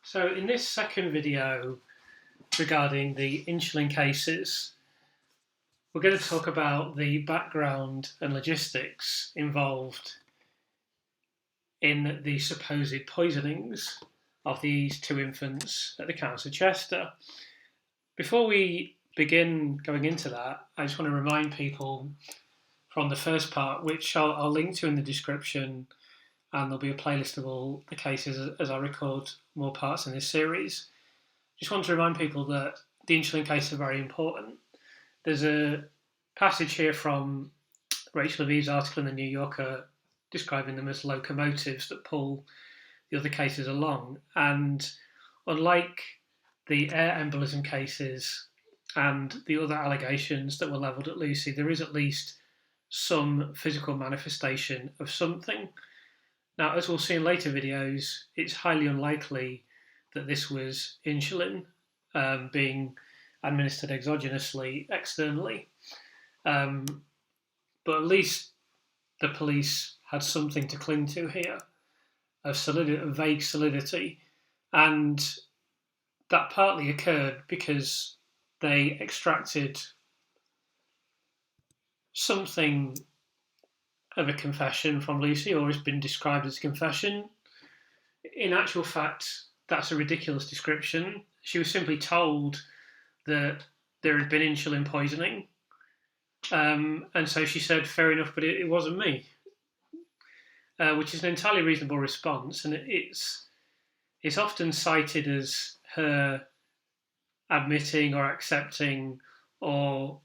So in this second video regarding the insulin cases, we're going to talk about the background and logistics involved in the supposed poisonings of these two infants at the Council of Chester. Before we begin going into that, I just want to remind people from the first part, which I'll link to in the description, and there'll be a playlist of all the cases as I record more parts in this series. Just want to remind people that the insulin cases are very important. There's a passage here from Rachel Levy's article in the New Yorker describing them as locomotives that pull the other cases along. And unlike the air embolism cases and the other allegations that were levelled at Lucy, there is at least some physical manifestation of something. Now, as we'll see in later videos, it's highly unlikely that this was insulin being administered exogenously, externally. But at least the police had something to cling to here, a vague solidity. And that partly occurred because they extracted something of a confession from Lucy, or has been described as a confession. In actual fact, that's a ridiculous description. She was simply told that there had been insulin poisoning. And so she said, fair enough, but it wasn't me. Which is an entirely reasonable response. And it's often cited as her admitting or accepting or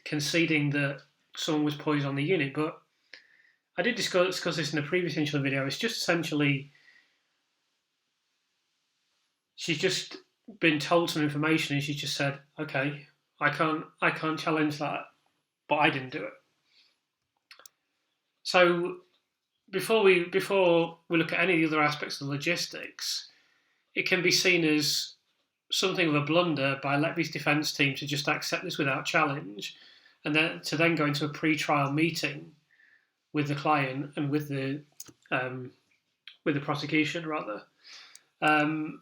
conceding that someone was poisoned on the unit. But I did discuss this in a previous insulin video. It's just essentially, she's just been told some information and she's just said, okay, I can't challenge that, but I didn't do it. So before we look at any of the other aspects of the logistics, it can be seen as something of a blunder by Letby's defence team to just accept this without challenge, and then to go into a pre-trial meeting with the client and with the prosecution rather, and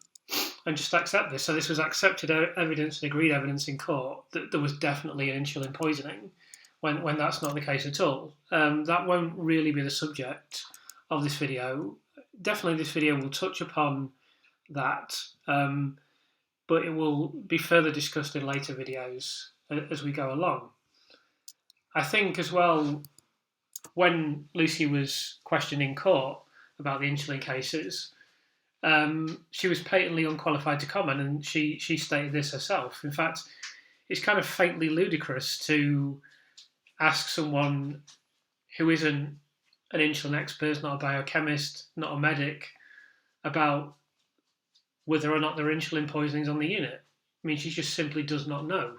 just accept this. So this was accepted evidence and agreed evidence in court that there was definitely an insulin poisoning, when that's not the case at all. That won't really be the subject of this video. Definitely this video will touch upon that, but it will be further discussed in later videos as we go along. I think as well, when Lucy was questioned in court about the insulin cases, she was patently unqualified to comment, and she stated this herself. In fact, it's kind of faintly ludicrous to ask someone who isn't an insulin expert, not a biochemist, not a medic, about whether or not there are insulin poisonings on the unit. I mean, she just simply does not know.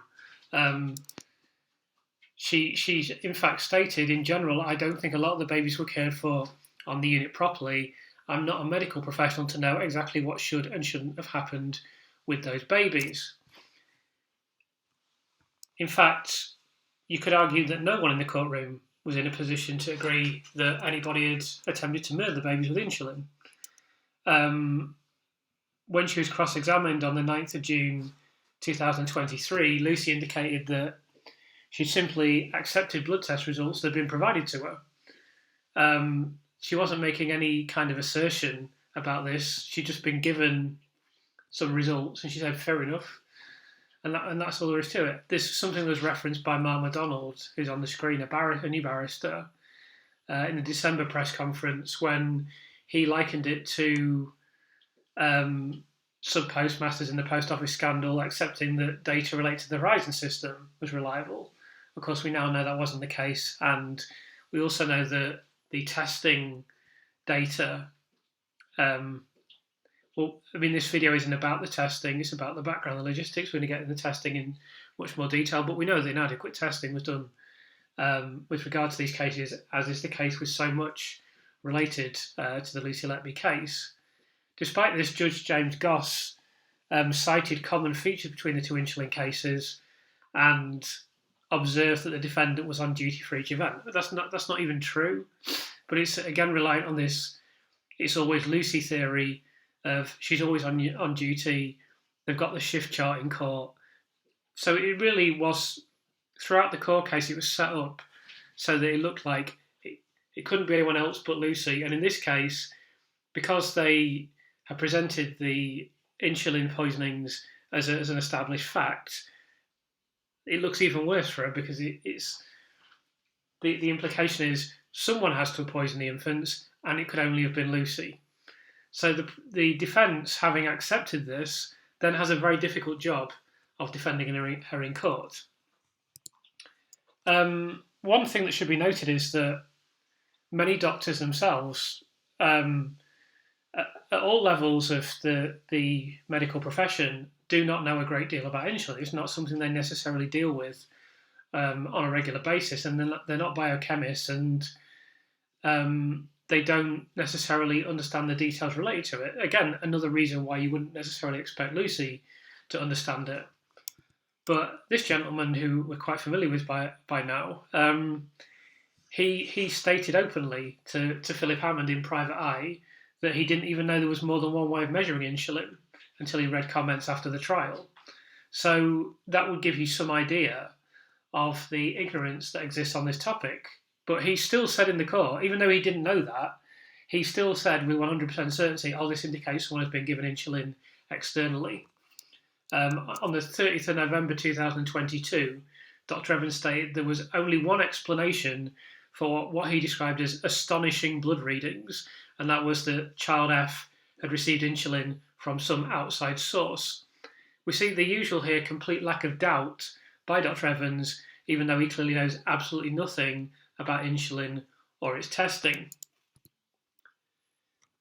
She's in fact stated, in general, I don't think a lot of the babies were cared for on the unit properly. I'm not a medical professional to know exactly what should and shouldn't have happened with those babies. In fact, you could argue that no one in the courtroom was in a position to agree that anybody had attempted to murder the babies with insulin. When she was cross-examined on the 9th of June 2023, Lucy indicated that she simply accepted blood test results that had been provided to her. She wasn't making any kind of assertion about this. She'd just been given some results, and she said, fair enough. And that's all there is to it. This is something that was referenced by Mark MacDonald, who's on the screen, a new barrister, in the December press conference, when he likened it to some postmasters in the post office scandal accepting that data related to the Horizon system was reliable. Of course, we now know that wasn't the case, and we also know that the testing data, this video isn't about the testing, it's about the background, the logistics. We're going to get into the testing in much more detail, but we know that inadequate testing was done with regard to these cases, as is the case with so much related to the Lucy Letby case. Despite this, Judge James Goss cited common features between the two insulin cases and observed that the defendant was on duty for each event. That's not even true, but it's again reliant on this. It's always Lucy theory of she's always on duty. They've got the shift chart in court. So it really was, throughout the court case, it was set up so that it looked like it couldn't be anyone else but Lucy. And in this case, because they have presented the insulin poisonings as an established fact, it looks even worse for her, because it's the implication is someone has to have poisoned the infants, and it could only have been Lucy. So the defence, having accepted this, then has a very difficult job of defending her in court. One thing that should be noted is that many doctors themselves, at all levels of the medical profession, do not know a great deal about insulin. It's not something they necessarily deal with on a regular basis, and they're not biochemists, and they don't necessarily understand the details related to it. Again, another reason why you wouldn't necessarily expect Lucy to understand it. But this gentleman, who we're quite familiar with by now, he stated openly to Philip Hammond in private eye that he didn't even know there was more than one way of measuring insulin until he read comments after the trial. So that would give you some idea of the ignorance that exists on this topic. But he still said in the court, even though he didn't know that, he still said with 100% certainty, this indicates someone has been given insulin externally. On the 30th of November 2022, Dr. Evans stated there was only one explanation for what he described as astonishing blood readings, and that was that child F had received insulin from some outside source. We see the usual here, complete lack of doubt by Dr. Evans, even though he clearly knows absolutely nothing about insulin or its testing.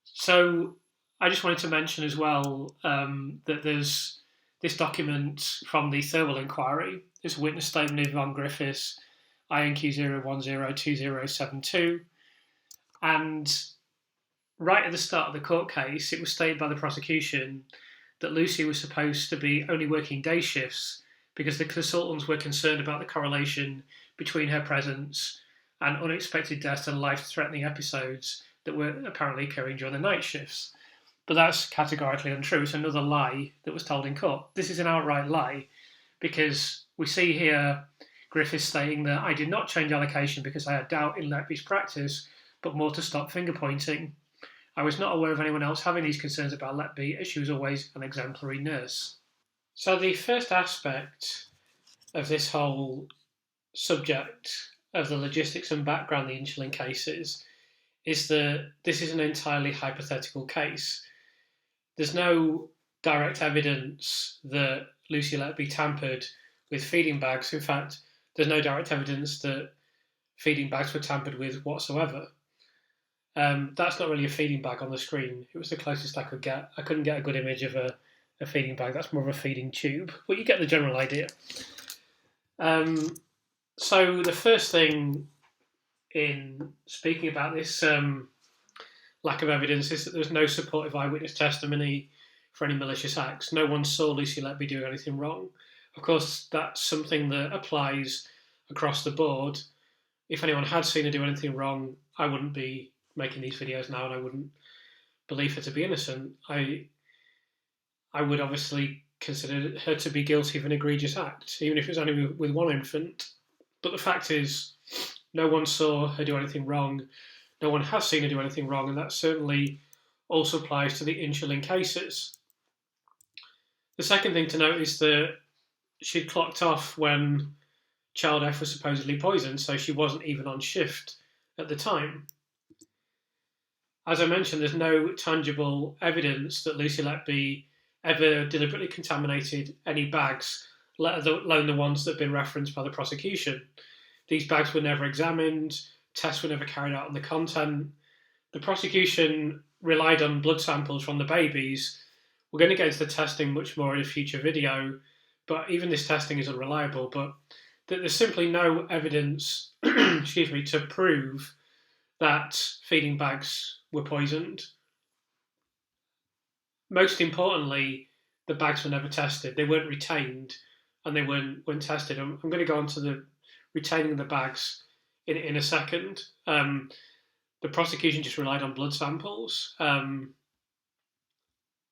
So I just wanted to mention as well that there's this document from the Thirlwell inquiry. It's a witness statement of Yvonne Griffiths, INQ 0102072. And right at the start of the court case, it was stated by the prosecution that Lucy was supposed to be only working day shifts because the consultants were concerned about the correlation between her presence and unexpected deaths and life-threatening episodes that were apparently occurring during the night shifts. But that's categorically untrue. It's another lie that was told in court. This is an outright lie, because we see here Griffiths stating that I did not change allocation because I had doubt in Letby's practice, but more to stop finger pointing. I was not aware of anyone else having these concerns about Letby, as she was always an exemplary nurse. So the first aspect of this whole subject of the logistics and background of the insulin cases is that this is an entirely hypothetical case. There's no direct evidence that Lucy Letby tampered with feeding bags. In fact, there's no direct evidence that feeding bags were tampered with whatsoever. That's not really a feeding bag on the screen. It was the closest I could get. I couldn't get a good image of a feeding bag. That's more of a feeding tube, but you get the general idea. So the first thing in speaking about this lack of evidence is that there's no supportive eyewitness testimony for any malicious acts. No one saw Lucy Letby doing anything wrong. Of course, that's something that applies across the board. If anyone had seen her do anything wrong, I wouldn't be making these videos now, and I wouldn't believe her to be innocent. I would obviously consider her to be guilty of an egregious act, even if it was only with one infant. But the fact is, no one saw her do anything wrong. No one has seen her do anything wrong, and that certainly also applies to the insulin cases. The second thing to note is that she'd clocked off when child F was supposedly poisoned, so she wasn't even on shift at the time. As I mentioned, there's no tangible evidence that Lucy Letby ever deliberately contaminated any bags, let alone the ones that have been referenced by the prosecution. These bags were never examined, tests were never carried out on the content. The prosecution relied on blood samples from the babies. We're going to get into the testing much more in a future video, but even this testing is unreliable. But there's simply no evidence to prove that feeding bags were poisoned. Most importantly, the bags were never tested. They weren't retained, and they weren't tested. I'm going to go on to the retaining the bags in a second. The prosecution just relied on blood samples.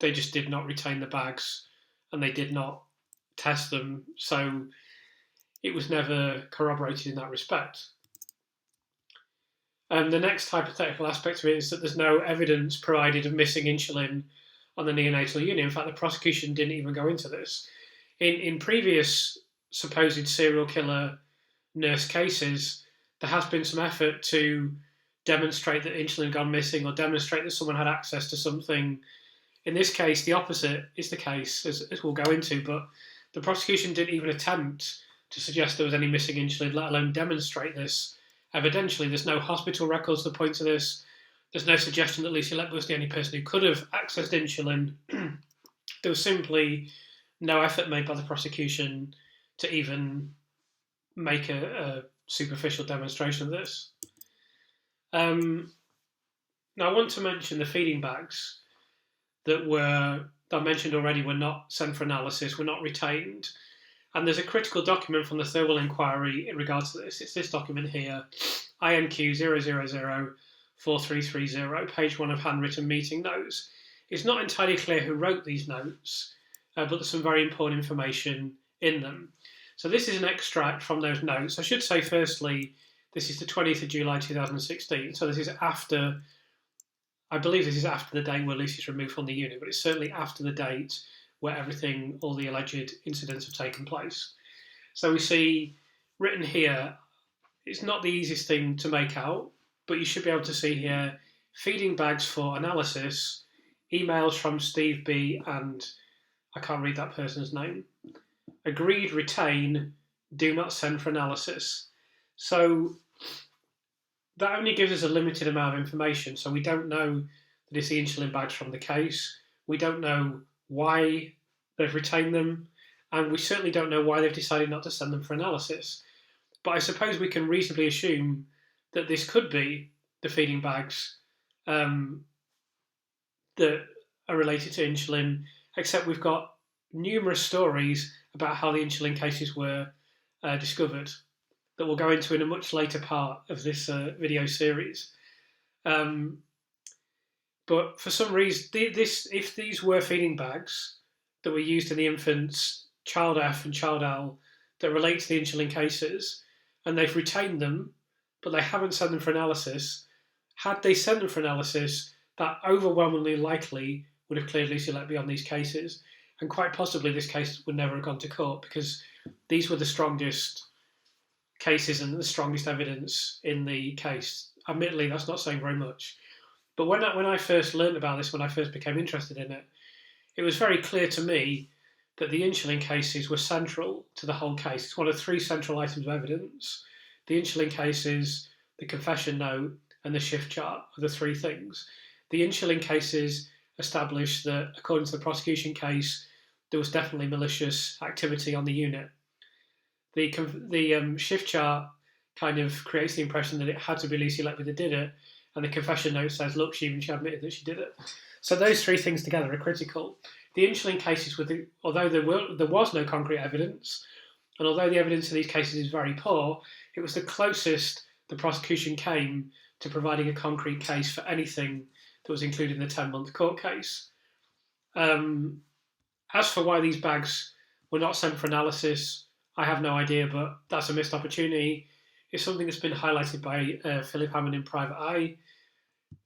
they just did not retain the bags and they did not test them. So it was never corroborated in that respect. The next hypothetical aspect of it is that there's no evidence provided of missing insulin on the neonatal unit. In fact, the prosecution didn't even go into this. In previous supposed serial killer nurse cases, there has been some effort to demonstrate that insulin had gone missing or demonstrate that someone had access to something. In this case, the opposite is the case, as we'll go into, but the prosecution didn't even attempt to suggest there was any missing insulin, let alone demonstrate this. Evidentially, there's no hospital records to point to this. There's no suggestion that Lucy Letby was the only person who could have accessed insulin. There was simply no effort made by the prosecution to even make a superficial demonstration of this. Now, I want to mention the feeding bags that I mentioned already were not sent for analysis, were not retained. And there's a critical document from the Thirlwell inquiry in regards to this. It's this document here, INQ 0004330, page 1 of handwritten meeting notes. It's not entirely clear who wrote these notes, but there's some very important information in them. So this is an extract from those notes. I should say, firstly, this is the 20th of July 2016. So this is after, I believe this is after the date where Lucy's removed from the unit, but it's certainly after the date where all the alleged incidents have taken place. So we see written here, it's not the easiest thing to make out, but you should be able to see here, feeding bags for analysis, emails from Steve B and I can't read that person's name. Agreed, retain, do not send for analysis. So that only gives us a limited amount of information. So we don't know that it's the insulin bags from the case. We don't know why they've retained them. And we certainly don't know why they've decided not to send them for analysis. But I suppose we can reasonably assume that this could be the feeding bags that are related to insulin, except we've got numerous stories about how the insulin cases were discovered that we'll go into in a much later part of this video series. But for some reason, if these were feeding bags that were used in the infants, child F and child L, that relate to the insulin cases, and they've retained them, but they haven't sent them for analysis, had they sent them for analysis, that overwhelmingly likely would have cleared Lucy Letby on these cases. And quite possibly this case would never have gone to court because these were the strongest cases and the strongest evidence in the case. Admittedly, that's not saying very much. But when I first learned about this, when I first became interested in it, it was very clear to me that the insulin cases were central to the whole case. It's one of 3 central items of evidence. The insulin cases, the confession note, and the shift chart are the 3 things. The insulin cases established that, according to the prosecution case, there was definitely malicious activity on the unit. The shift chart kind of creates the impression that it had to be Lucy Letby that did it, and the confession note says, look, she admitted that she did it. So those 3 things together are critical. The insulin cases, although there was no concrete evidence, and although the evidence in these cases is very poor, it was the closest the prosecution came to providing a concrete case for anything that was included in the 10-month court case. As for why these bags were not sent for analysis, I have no idea, but that's a missed opportunity. It's something that's been highlighted by Philip Hammond in Private Eye.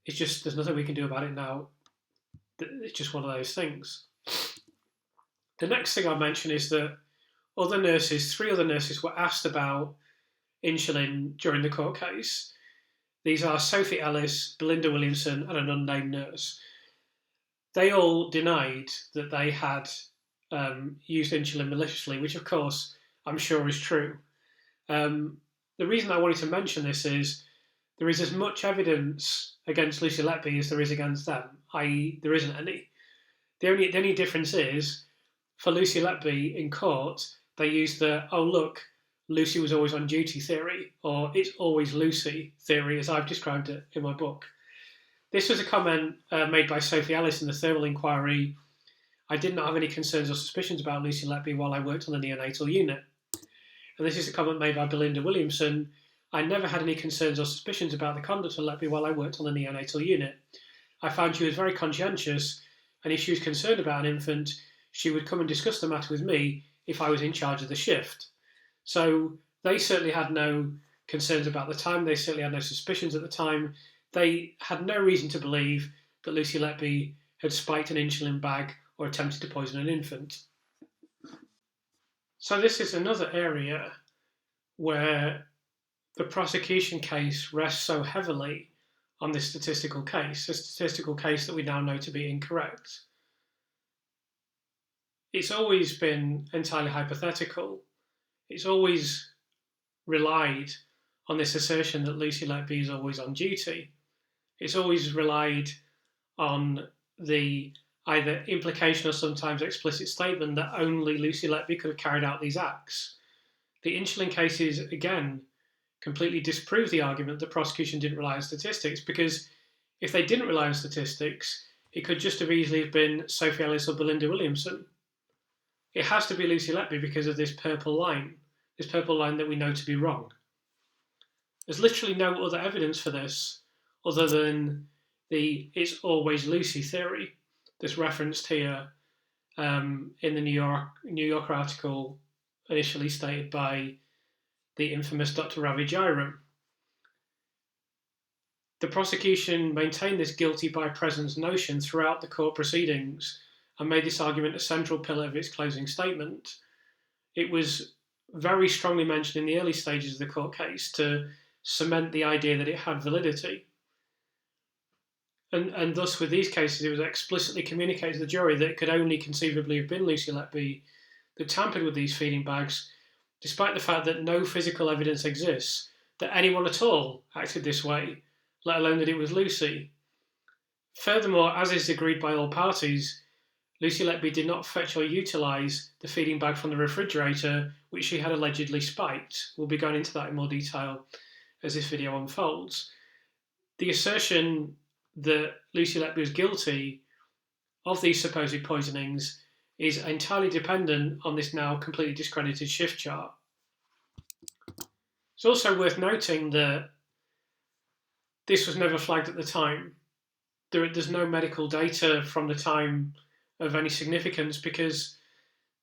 It's just, there's nothing we can do about it now. It's just one of those things. The next thing I'll mention is that 3 other nurses were asked about insulin during the court case. These are Sophie Ellis, Belinda Williamson, and an unnamed nurse. They all denied that they had used insulin maliciously, which of course I'm sure is true. The reason I wanted to mention this is there is as much evidence against Lucy Letby as there is against them, i.e. there isn't any. The only difference is, for Lucy Letby in court, they used the, oh look, Lucy was always on duty theory, or it's always Lucy theory, as I've described it in my book. This was a comment made by Sophie Ellis in the Thirlwell inquiry. I did not have any concerns or suspicions about Lucy Letby while I worked on the neonatal unit. And this is a comment made by Belinda Williamson. I never had any concerns or suspicions about the conduct of Letby while I worked on the neonatal unit. I found she was very conscientious, And if she was concerned about an infant, she would come and discuss the matter with me if I was in charge of the shift. So they certainly had no concerns about the time. They certainly had no suspicions at the time. They had no reason to believe that Lucy Letby had spiked an insulin bag or attempted to poison an infant. So this is another area where the prosecution case rests so heavily on this statistical case, a statistical case that we now know to be incorrect. It's always been entirely hypothetical. It's always relied on this assertion that Lucy Letby is always on duty. It's always relied on the either implication or sometimes explicit statement that only Lucy Letby could have carried out these acts. The insulin cases, again, completely disprove the argument that prosecution didn't rely on statistics, because if they didn't rely on statistics, it could just have easily have been Sophie Ellis or Belinda Williamson. It has to be Lucy Letby because of this purple line that we know to be wrong. There's literally no other evidence for this other than the "it's always Lucy" theory that's referenced here in the New Yorker article initially stated by the infamous Dr. Ravi Jairam. The prosecution maintained this guilty by presence notion throughout the court proceedings and made this argument a central pillar of its closing statement. It was very strongly mentioned in the early stages of the court case to cement the idea that it had validity. And thus, with these cases, it was explicitly communicated to the jury that it could only conceivably have been Lucy Letby that tampered with these feeding bags, despite the fact that no physical evidence exists that anyone at all acted this way, let alone that it was Lucy. Furthermore, as is agreed by all parties, Lucy Letby did not fetch or utilise the feeding bag from the refrigerator, which she had allegedly spiked. We'll be going into that in more detail as this video unfolds. The assertion that Lucy Letby was guilty of these supposed poisonings is entirely dependent on this now completely discredited shift chart. It's also worth noting that this was never flagged at the time. There's no medical data from the time of any significance because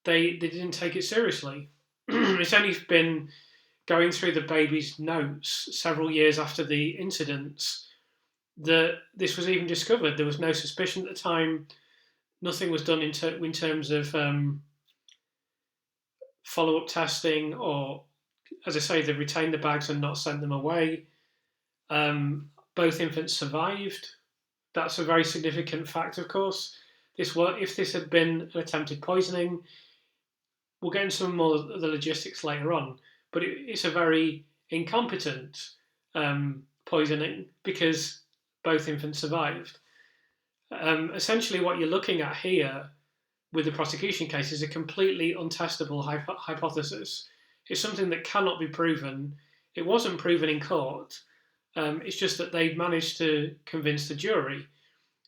they didn't take it seriously. It's only been going through the baby's notes several years after the incidents that this was even discovered. There was no suspicion at the time. Nothing was done in terms of follow-up testing, or, as I say, they retained the bags and not sent them away. Both infants survived. That's a very significant fact, of course. If this had been an attempted poisoning, we'll get into some more of the logistics later on, but it's a very incompetent poisoning because both infants survived. Essentially, what you're looking at here with the prosecution case is a completely untestable hypothesis. It's something that cannot be proven. It wasn't proven in court. It's just that they managed to convince the jury.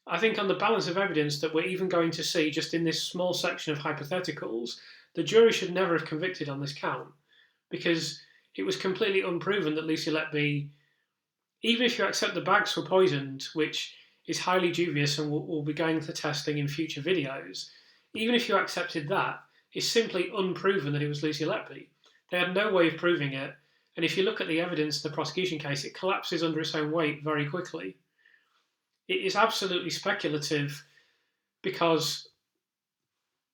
I think on the balance of evidence that we're even going to see just in this small section of hypotheticals, the jury should never have convicted on this count because it was completely unproven that Lucy Letby, even if you accept the bags were poisoned, which is highly dubious and we'll be going to testing in future videos, even if you accepted that, it's simply unproven that it was Lucy Letby. They had no way of proving it, and if you look at the evidence in the prosecution case, it collapses under its own weight very quickly. It is absolutely speculative because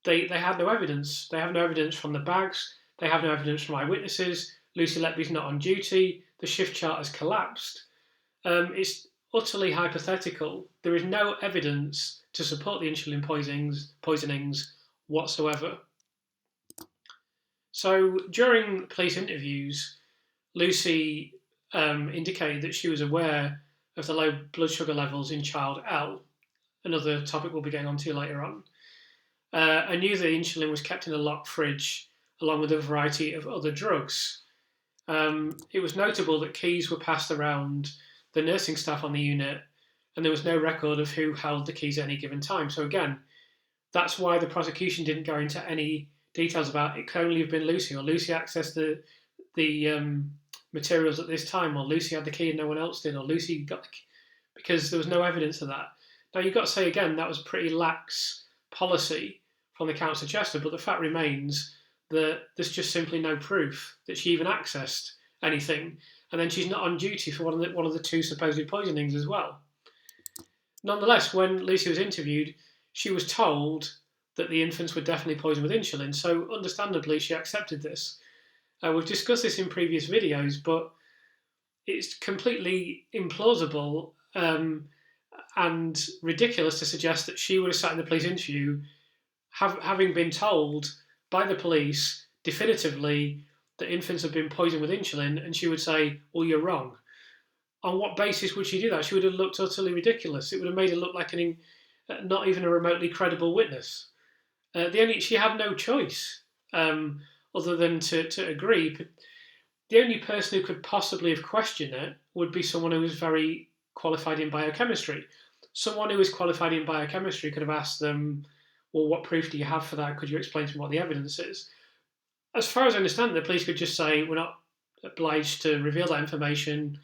they had no evidence. They have no evidence from the bags. They have no evidence from eyewitnesses. Lucy Letby's not on duty. The shift chart has collapsed. It's utterly hypothetical. There is no evidence to support the insulin poisonings whatsoever. So during police interviews, Lucy indicated that she was aware of the low blood sugar levels in child L, another topic we'll be getting onto later on. I knew that insulin was kept in a locked fridge along with a variety of other drugs. It was notable that keys were passed around the nursing staff on the unit and there was no record of who held the keys at any given time. So again, that's why the prosecution didn't go into any details about it could only have been Lucy, or Lucy accessed the materials at this time, or Lucy had the key and no one else did, or Lucy got the key, because there was no evidence of that. Now, you've got to say again, that was pretty lax policy from the Council of Chester, but the fact remains that there's just simply no proof that she even accessed anything, and then she's not on duty for one of the two supposed poisonings as well. Nonetheless, when Lucy was interviewed, she was told that the infants were definitely poisoned with insulin, so understandably she accepted this. We've discussed this in previous videos, but it's completely implausible and ridiculous to suggest that she would have sat in the police interview having been told by the police definitively that infants have been poisoned with insulin, and she would say, well, you're wrong. On what basis would she do that? She would have looked utterly ridiculous. It would have made her look like not even a remotely credible witness. She had no choice other than to agree. The only person who could possibly have questioned it would be someone who was very qualified in biochemistry. Someone who was qualified in biochemistry could have asked them, well, what proof do you have for that? Could you explain to me what the evidence is? As far as I understand, the police could just say, we're not obliged to reveal that information,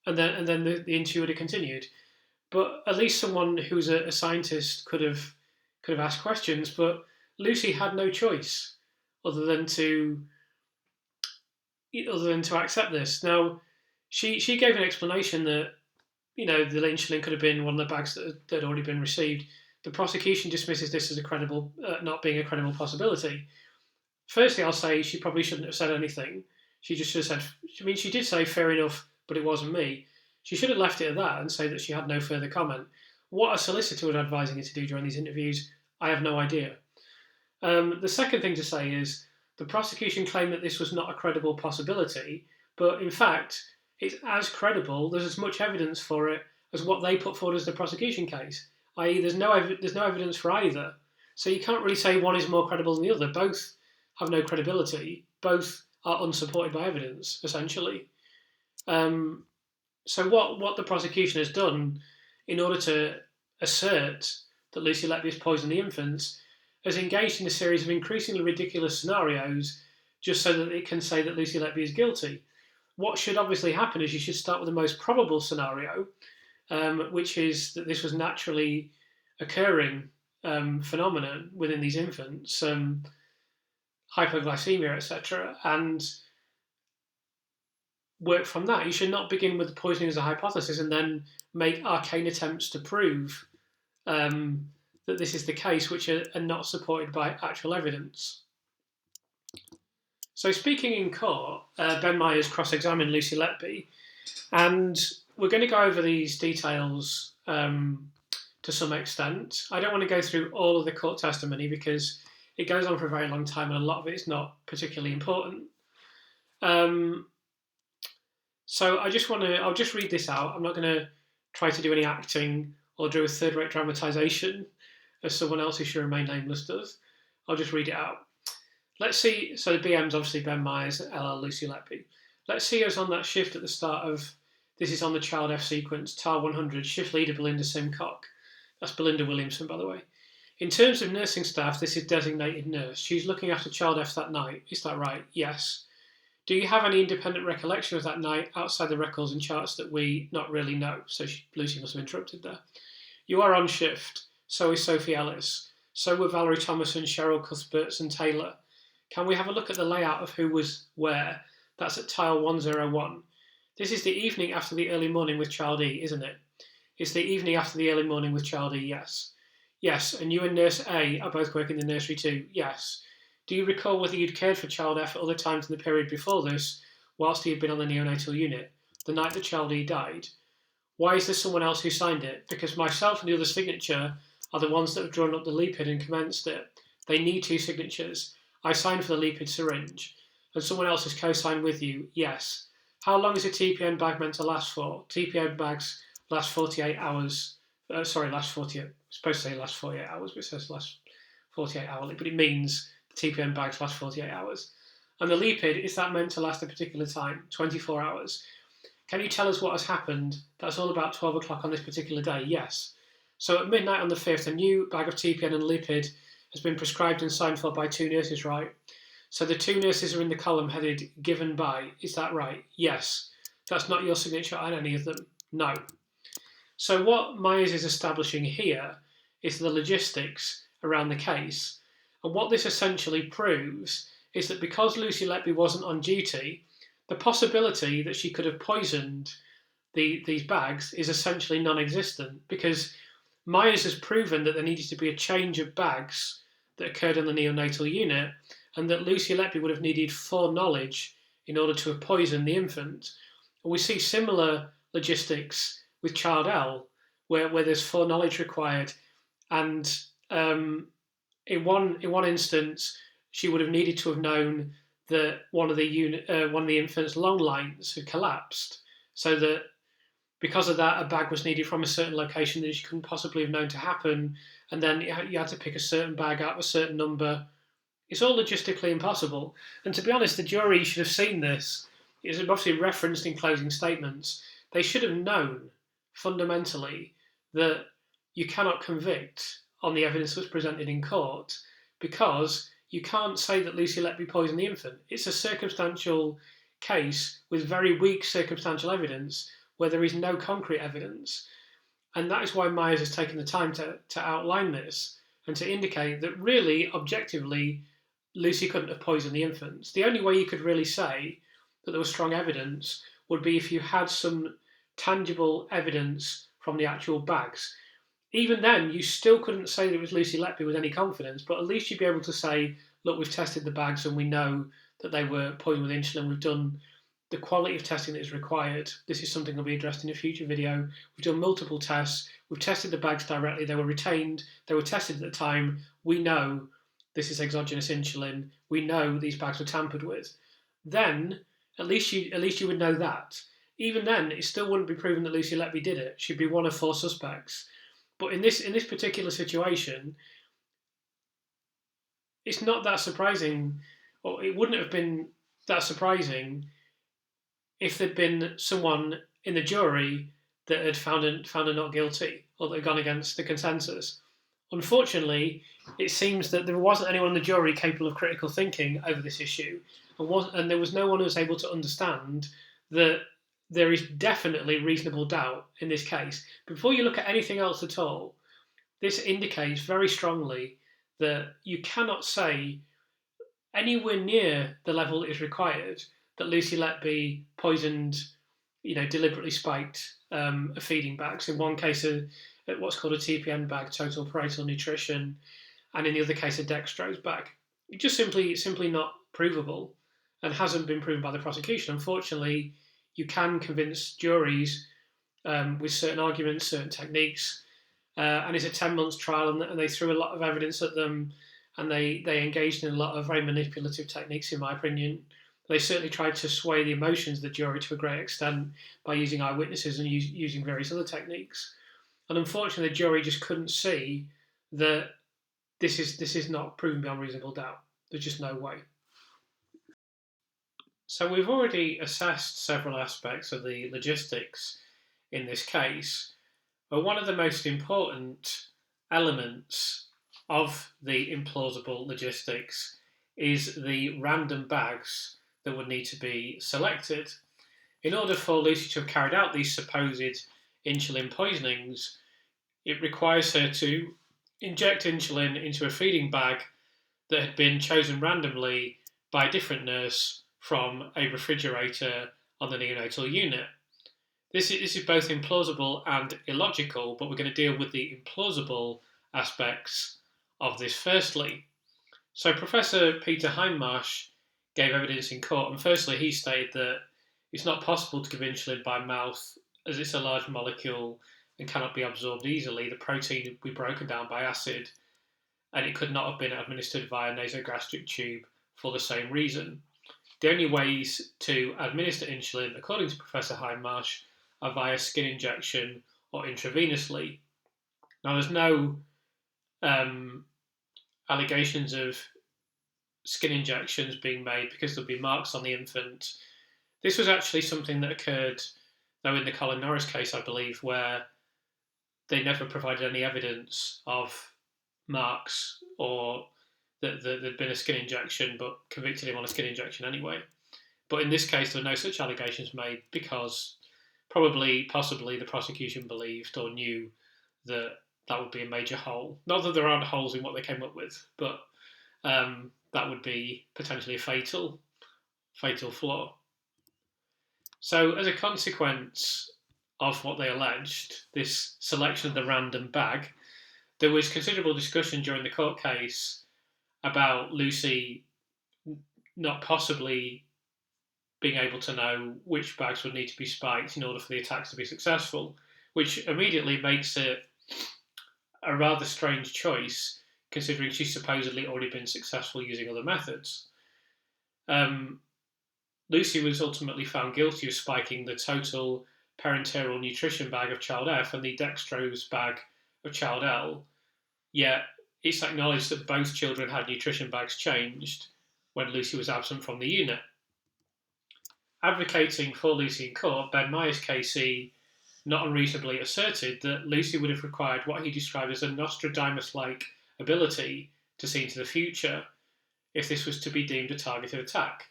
and then the interview would have continued. But at least someone who's a scientist could have asked questions, but Lucy had no choice other than to accept this. Now, she gave an explanation that, the insulin could have been one of the bags that had already been received. The prosecution dismisses this as not being a credible possibility. Firstly, I'll say she probably shouldn't have said anything. She just should have said, she did say fair enough, but it wasn't me. She should have left it at that and say that she had no further comment. What a solicitor was advising her to do during these interviews, I have no idea. The second thing to say is the prosecution claimed that this was not a credible possibility, but in fact, it's as credible, there's as much evidence for it as what they put forward as the prosecution case, i.e. there's no evidence for either. So you can't really say one is more credible than the other. Both have no credibility. Both are unsupported by evidence, essentially. So what the prosecution has done in order to assert that Lucy Letby has poisoned the infants has engaged in a series of increasingly ridiculous scenarios just so that it can say that Lucy Letby is guilty. What should obviously happen is you should start with the most probable scenario, which is that this was naturally occurring phenomenon within these infants, hypoglycemia, etc., and work from that. You should not begin with poisoning as a hypothesis and then make arcane attempts to prove that this is the case, which are not supported by actual evidence. So speaking in court, Ben Myers cross-examined Lucy Letby, and we're going to go over these details to some extent. I don't want to go through all of the court testimony because it goes on for a very long time and a lot of it is not particularly important. So I'll just read this out. I'm not going to try to do any acting or do a third-rate dramatisation as someone else who should remain nameless does. I'll just read it out. Let's see, so the BM's obviously Ben Myers, LL Lucy Letby. Let's see us on that shift at the start of, this is on the Child F sequence, TAR 100, shift leader Belinda Simcock. That's Belinda Williamson, by the way. In terms of nursing staff, this is designated nurse. She's looking after Child F that night. Is that right? Yes. Do you have any independent recollection of that night outside the records and charts that we not really know? So Lucy must have interrupted there. You are on shift. So is Sophie Ellis. So were Valerie Thomason, Cheryl Cuthberts and Taylor. Can we have a look at the layout of who was where? That's at tile 101. This is the evening after the early morning with Child E, isn't it? It's the evening after the early morning with Child E, yes. Yes, and you and Nurse A are both working in the nursery too, yes. Do you recall whether you'd cared for Child F at other times in the period before this, whilst he had been on the neonatal unit, the night that Child E died? Why is there someone else who signed it? Because myself and the other signature are the ones that have drawn up the lipid and commenced it. They need two signatures. I signed for the lipid syringe. And someone else has co-signed with you, yes. How long is a TPN bag meant to last for? TPN bags last 48 hours. Last 48. I'm supposed to say last 48 hours, but it says last 48 hourly. But it means the TPN bags last 48 hours. And the lipid, is that meant to last a particular time? 24 hours. Can you tell us what has happened? That's all about 12 o'clock on this particular day, yes. So at midnight on the 5th, a new bag of TPN and lipid has been prescribed and signed for by two nurses, right? So the two nurses are in the column headed given by, is that right? Yes. That's not your signature on any of them? No. So what Myers is establishing here is the logistics around the case. And what this essentially proves is that because Lucy Letby wasn't on duty, the possibility that she could have poisoned these bags is essentially non-existent, because Myers has proven that there needed to be a change of bags that occurred in the neonatal unit, and that Lucy Letby would have needed foreknowledge in order to have poisoned the infant. And we see similar logistics with child L, where there's foreknowledge required, and in one instance, she would have needed to have known that one of the infant's lung lines had collapsed, so that because of that, a bag was needed from a certain location that she couldn't possibly have known to happen, and then you had to pick a certain bag out of a certain number. It's all logistically impossible. And to be honest, the jury should have seen this. It's obviously referenced in closing statements. They should have known, fundamentally, that you cannot convict on the evidence that's presented in court, because you can't say that Lucy Letby poisoned the infant. It's a circumstantial case with very weak circumstantial evidence where there is no concrete evidence. And that is why Myers has taken the time to outline this and to indicate that really, objectively, Lucy couldn't have poisoned the infants. The only way you could really say that there was strong evidence would be if you had some tangible evidence from the actual bags. Even then, you still couldn't say that it was Lucy Letby with any confidence, but at least you'd be able to say, look, we've tested the bags and we know that they were poisoned with insulin. We've done the quality of testing that is required. This is something that will be addressed in a future video. We've done multiple tests. We've tested the bags directly. They were retained. They were tested at the time. We know this is exogenous insulin. We know these bags were tampered with. Then, at least you would know that. Even then, it still wouldn't be proven that Lucy Letby did it. She'd be one of 4 suspects. But in this particular situation, it's not that surprising, or it wouldn't have been that surprising if there'd been someone in the jury that had found her not guilty, or that had gone against the consensus. Unfortunately, it seems that there wasn't anyone in the jury capable of critical thinking over this issue, and there was no one who was able to understand that there is definitely reasonable doubt in this case. Before you look at anything else at all, this indicates very strongly that you cannot say anywhere near the level that is required that Lucy Letby poisoned, deliberately spiked feeding bags. In one case, what's called a TPN bag, total parental nutrition, and in the other case, a dextrose bag. It's just simply not provable, and hasn't been proven by the prosecution. Unfortunately, you can convince juries with certain arguments, certain techniques, and it's a 10 months trial, and they threw a lot of evidence at them, and they engaged in a lot of very manipulative techniques, in my opinion. They certainly tried to sway the emotions of the jury to a great extent by using eyewitnesses and using various other techniques. And unfortunately, the jury just couldn't see that this is not proven beyond reasonable doubt. There's just no way. So we've already assessed several aspects of the logistics in this case, but one of the most important elements of the implausible logistics is the random bags that would need to be selected. In order for Lucy to have carried out these supposed insulin poisonings, it requires her to inject insulin into a feeding bag that had been chosen randomly by a different nurse from a refrigerator on the neonatal unit. This is both implausible and illogical, but we're going to deal with the implausible aspects of this firstly. So Professor Peter Hindmarsh gave evidence in court, and firstly he stated that it's not possible to give insulin by mouth as it's a large molecule and cannot be absorbed easily. The protein would be broken down by acid, and it could not have been administered via a nasogastric tube for the same reason. The only ways to administer insulin, according to Professor Hindmarsh, are via skin injection or intravenously. Now, there's no allegations of skin injections being made because there'll be marks on the infant. This was actually something that occurred, though, in the Colin Norris case, I believe, where they never provided any evidence of marks or that there'd been a skin injection, but convicted him on a skin injection anyway. But in this case, there were no such allegations made because possibly, the prosecution believed or knew that that would be a major hole. Not that there aren't holes in what they came up with, but that would be potentially a fatal flaw. So, as a consequence of what they alleged, this selection of the random bag, there was considerable discussion during the court case about Lucy not possibly being able to know which bags would need to be spiked in order for the attacks to be successful, which immediately makes it a rather strange choice, considering she's supposedly already been successful using other methods. Lucy was ultimately found guilty of spiking the total parenteral nutrition bag of child F and the dextrose bag of child L, yet it's acknowledged that both children had nutrition bags changed when Lucy was absent from the unit. Advocating for Lucy in court, Ben Myers KC not unreasonably asserted that Lucy would have required what he described as a Nostradamus-like ability to see into the future if this was to be deemed a targeted attack.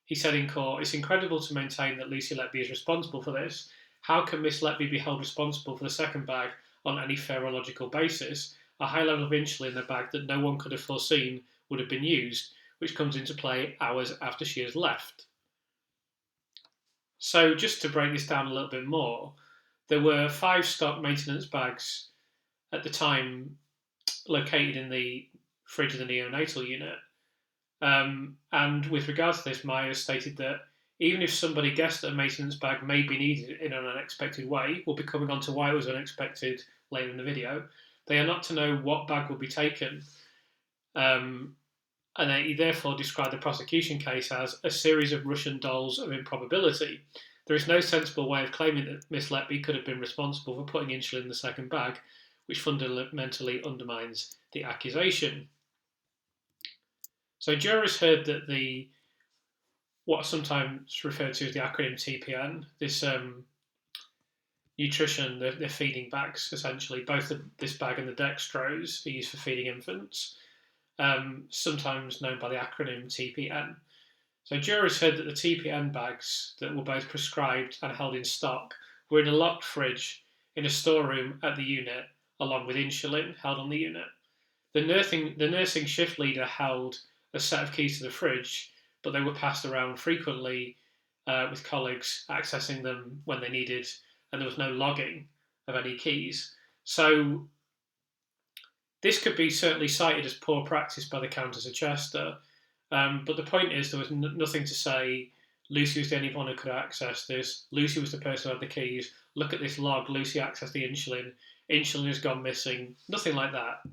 He said in court, "It's incredible to maintain that Lucy Letby is responsible for this. How can Miss Letby be held responsible for the second bag on any ferological basis? A high level of insulin in the bag that no one could have foreseen would have been used, which comes into play hours after she has left." So just to break this down a little bit more, there were 5 stock maintenance bags at the time located in the fridge of the neonatal unit. And with regard to this, Myers stated that even if somebody guessed that a maintenance bag may be needed in an unexpected way, we'll be coming on to why it was unexpected later in the video, they are not to know what bag will be taken. And he therefore described the prosecution case as a series of Russian dolls of improbability. There is no sensible way of claiming that Miss Letby could have been responsible for putting insulin in the second bag, which fundamentally undermines the accusation. So jurors heard that what's sometimes referred to as the acronym TPN, this nutrition, they're feeding bags essentially, both this bag and the dextrose are used for feeding infants, sometimes known by the acronym TPN. So jurors heard that the TPN bags that were both prescribed and held in stock were in a locked fridge in a storeroom at the unit, along with insulin held on the unit. The nursing shift leader held a set of keys to the fridge, but they were passed around frequently with colleagues accessing them when they needed, and there was no logging of any keys. So this could be certainly cited as poor practice by the Countess of Chester, but the point is there was nothing to say Lucy was the only one who could access this, Lucy was the person who had the keys, look at this log, Lucy accessed the insulin has gone missing, nothing like that.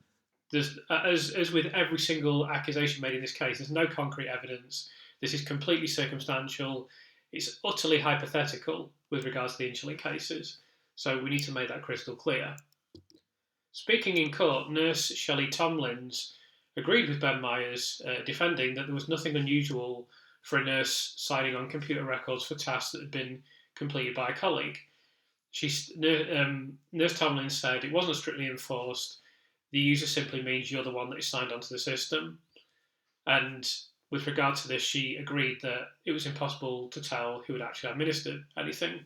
There's, as with every single accusation made in this case, there's no concrete evidence. This is completely circumstantial. It's utterly hypothetical with regards to the insulin cases. So we need to make that crystal clear. Speaking in court, nurse Shelley Tomlins agreed with Ben Myers, defending that there was nothing unusual for a nurse signing on computer records for tasks that had been completed by a colleague. Nurse Tomlins said it wasn't strictly enforced. The user simply means you're the one that is signed onto the system. And with regard to this, she agreed that it was impossible to tell who had actually administered anything.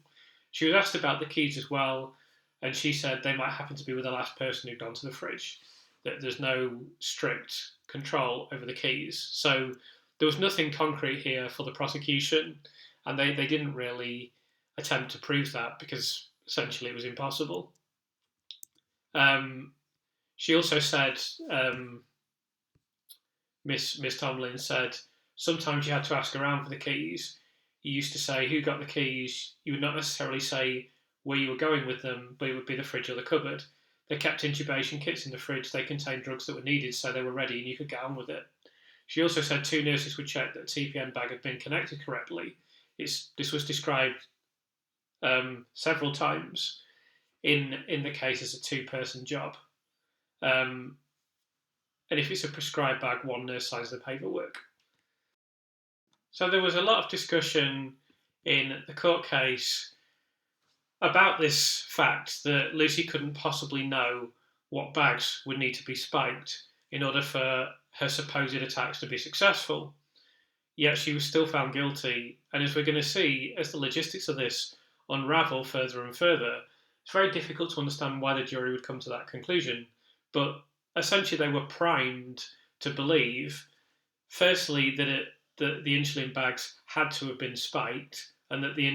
She was asked about the keys as well, and she said they might happen to be with the last person who'd gone to the fridge, that there's no strict control over the keys. So there was nothing concrete here for the prosecution, and they didn't really attempt to prove that because essentially it was impossible. She also said, Miss Tomlin said, sometimes you had to ask around for the keys. You used to say who got the keys. You would not necessarily say where you were going with them, but it would be the fridge or the cupboard. They kept intubation kits in the fridge. They contained drugs that were needed, so they were ready and you could get on with it. She also said 2 nurses would check that the TPN bag had been connected correctly. This was described several times in the case as a 2-person job. And if it's a prescribed bag, 1 nurse signs the paperwork. So there was a lot of discussion in the court case about this fact that Lucy couldn't possibly know what bags would need to be spiked in order for her supposed attacks to be successful. Yet she was still found guilty, and as we're going to see, as the logistics of this unravel further and further, it's very difficult to understand why the jury would come to that conclusion. But essentially, they were primed to believe, firstly, that the insulin bags had to have been spiked and that the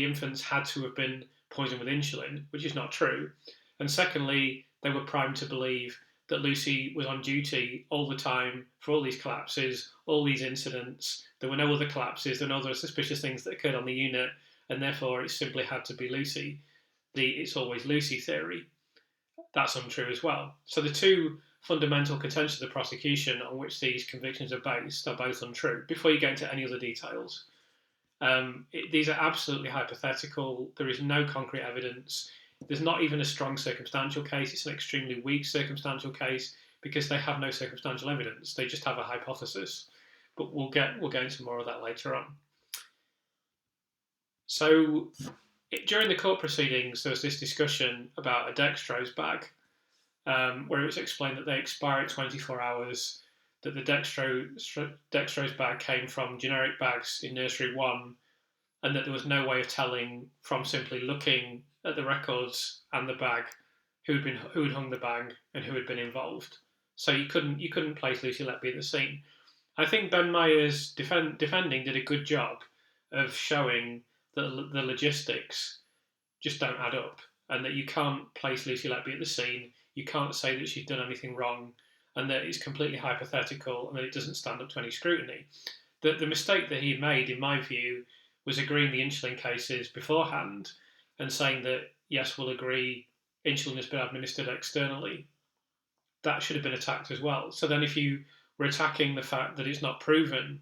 infants had to have been poisoned with insulin, which is not true. And secondly, they were primed to believe that Lucy was on duty all the time for all these collapses, all these incidents. There were no other collapses, there were no other suspicious things that occurred on the unit, and therefore it simply had to be Lucy. It's always Lucy theory. That's untrue as well. So the two fundamental contentions of the prosecution on which these convictions are based are both untrue. Before you get into any other details, these are absolutely hypothetical. There is no concrete evidence. There's not even a strong circumstantial case. It's an extremely weak circumstantial case because they have no circumstantial evidence. They just have a hypothesis. But we'll get into more of that later on. So during the court proceedings, there was this discussion about a dextrose bag, where it was explained that they expire at 24 hours, that the dextrose bag came from generic bags in nursery 1, and that there was no way of telling from simply looking at the records and the bag who had hung the bag and who had been involved. So you couldn't place Lucy Letby at the scene. I think Ben Meyer's defending did a good job of showing that the logistics just don't add up, and that you can't place Lucy Letby at the scene. You can't say that she's done anything wrong, and that it's completely hypothetical, and that it doesn't stand up to any scrutiny. The mistake that he made, in my view, was agreeing the insulin cases beforehand and saying that, yes, we'll agree insulin has been administered externally. That should have been attacked as well. So then if you were attacking the fact that it's not proven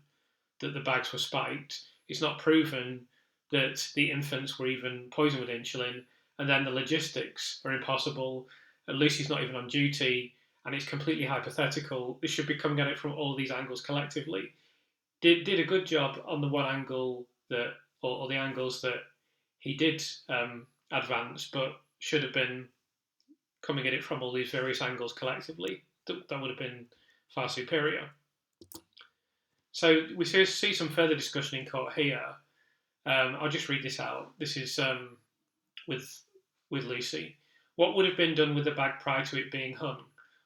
that the bags were spiked, it's not proven that the infants were even poisoned with insulin, and then the logistics are impossible, and Lucy's not even on duty, and it's completely hypothetical, they should be coming at it from all these angles collectively. Did a good job on the one angle that, or the angles that he did advance, but should have been coming at it from all these various angles collectively. That would have been far superior. So we see some further discussion in court here. I'll just read this out. This is with Lucy. What would have been done with the bag prior to it being hung?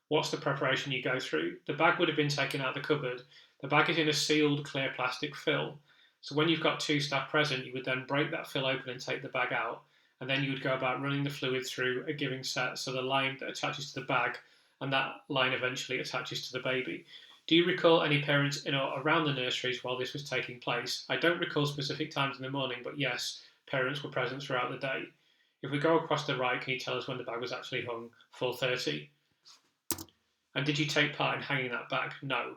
What's the preparation you go through? The bag would have been taken out of the cupboard. The bag is in a sealed clear plastic fill. So when you've got two staff present, you would then break that fill open and take the bag out, and then you would go about running the fluid through a giving set, so the line that attaches to the bag, and that line eventually attaches to the baby. Do you recall any parents in or around the nurseries while this was taking place? I don't recall specific times in the morning, but yes, parents were present throughout the day. If we go across the right, can you tell us when the bag was actually hung? 4:30. And did you take part in hanging that bag? No.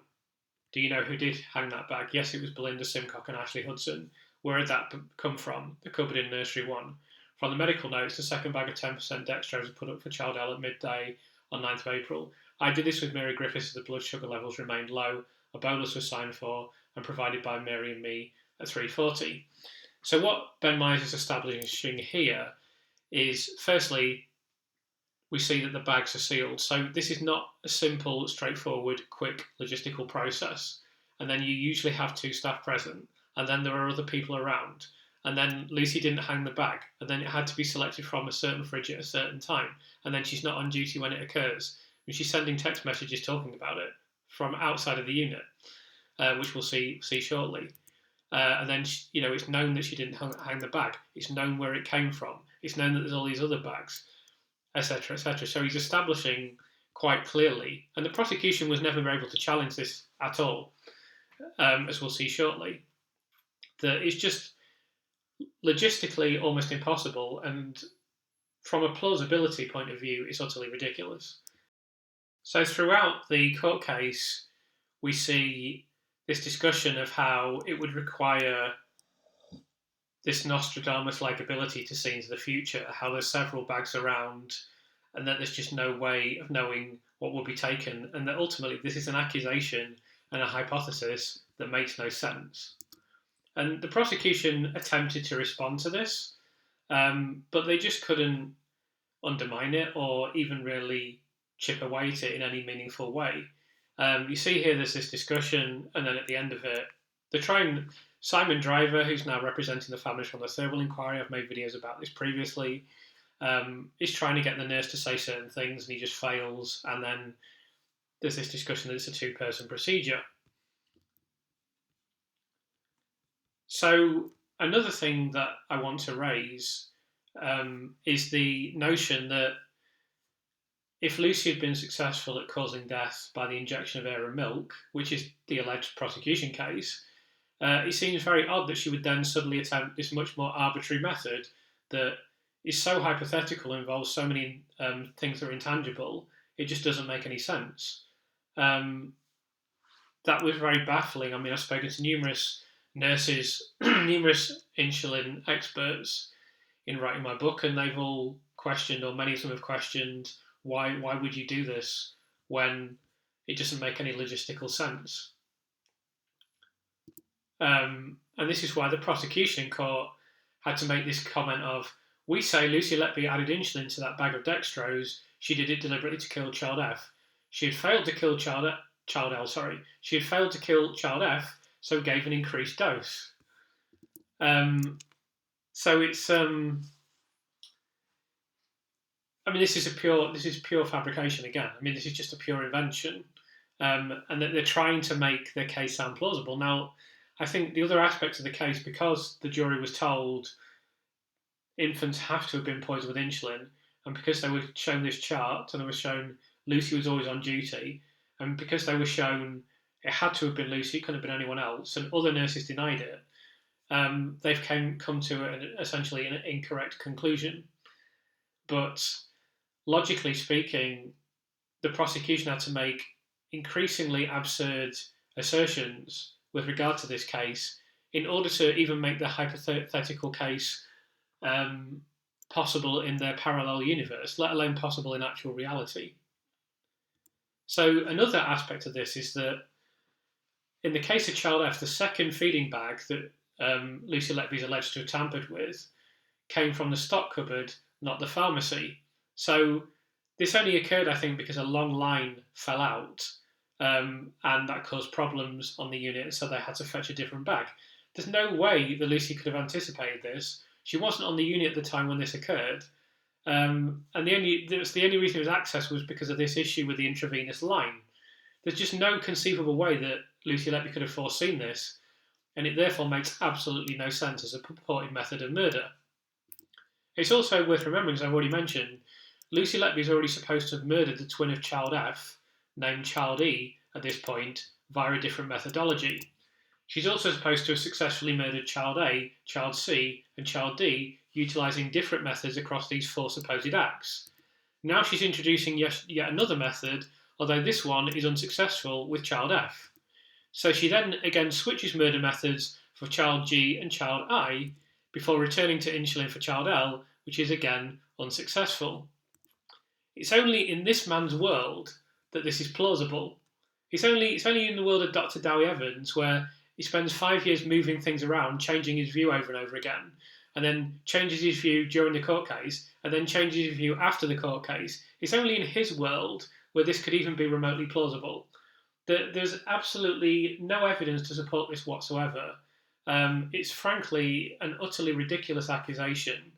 Do you know who did hang that bag? Yes, it was Belinda Simcock and Ashley Hudson. Where did that come from? The cupboard in nursery 1. From the medical notes, the second bag of 10% dextrose was put up for child L at midday on 9th of April. I did this with Mary Griffiths as the blood sugar levels remained low. A bolus was signed for and provided by Mary and me at 3:40. So what Ben Myers is establishing here is, firstly, we see that the bags are sealed. So this is not a simple, straightforward, quick logistical process. And then you usually have two staff present, and then there are other people around. And then Lucy didn't hang the bag, and then it had to be selected from a certain fridge at a certain time. And then she's not on duty when it occurs. And she's sending text messages talking about it from outside of the unit, which we'll see shortly. And then, it's known that she didn't hang the bag. It's known where it came from. It's known that there's all these other bags, etc., etc. So he's establishing quite clearly, and the prosecution was never able to challenge this at all, as we'll see shortly, that it's just logistically almost impossible, and from a plausibility point of view, it's utterly ridiculous. So throughout the court case, we see this discussion of how it would require this Nostradamus-like ability to see into the future, how there's several bags around, and that there's just no way of knowing what will be taken, and that ultimately this is an accusation and a hypothesis that makes no sense. And the prosecution attempted to respond to this, but they just couldn't undermine it or even really chip away at it in any meaningful way. You see here there's this discussion, and then at the end of it, they're trying Simon Driver, who's now representing the families from the Thirlwell inquiry, I've made videos about this previously, is trying to get the nurse to say certain things and he just fails, and then there's this discussion that it's a two-person procedure. So another thing that I want to raise is the notion that if Lucy had been successful at causing death by the injection of air and milk, which is the alleged prosecution case, it seems very odd that she would then suddenly attempt this much more arbitrary method that is so hypothetical and involves so many things that are intangible, it just doesn't make any sense. That was very baffling. I mean, I've spoken to numerous nurses, numerous insulin experts in writing my book, and they've all questioned, or many of them have questioned, why would you do this when it doesn't make any logistical sense? And this is why the prosecution court had to make this comment of, we say Lucy Letby added insulin to that bag of dextrose. She did it deliberately to kill child F. She had failed to kill child L. She had failed to kill child F, so gave an increased dose. So it's I mean, this is pure fabrication again. I mean, this is just a pure invention, and that they're trying to make their case sound plausible. Now, I think the other aspects of the case, because the jury was told infants have to have been poisoned with insulin, and because they were shown this chart and they were shown Lucy was always on duty, and because they were shown it had to have been Lucy, it couldn't have been anyone else, and other nurses denied it, they've come to essentially an incorrect conclusion. But logically speaking, the prosecution had to make increasingly absurd assertions with regard to this case in order to even make the hypothetical case possible in their parallel universe, let alone possible in actual reality. So another aspect of this is that in the case of child F, the second feeding bag that Lucy Letby is alleged to have tampered with came from the stock cupboard, not the pharmacy. So this only occurred, I think, because a long line fell out, and that caused problems on the unit, so they had to fetch a different bag. There's no way that Lucy could have anticipated this. She wasn't on the unit at the time when this occurred, and the only reason it was accessed was because of this issue with the intravenous line. There's just no conceivable way that Lucy Letby could have foreseen this, and it therefore makes absolutely no sense as a purported method of murder. It's also worth remembering, as I've already mentioned, Lucy Letby is already supposed to have murdered the twin of child F, named child E, at this point, via a different methodology. She's also supposed to have successfully murdered child A, child C, and child D, utilising different methods across these four supposed acts. Now she's introducing yet another method, although this one is unsuccessful with child F. So she then again switches murder methods for child G and child I, before returning to insulin for child L, which is again unsuccessful. It's only in this man's world that this is plausible. It's only in the world of Dr. Dowie Evans where he spends 5 years moving things around, changing his view over and over again, and then changes his view during the court case, and then changes his view after the court case. It's only in his world where this could even be remotely plausible. There's absolutely no evidence to support this whatsoever. It's frankly an utterly ridiculous accusation.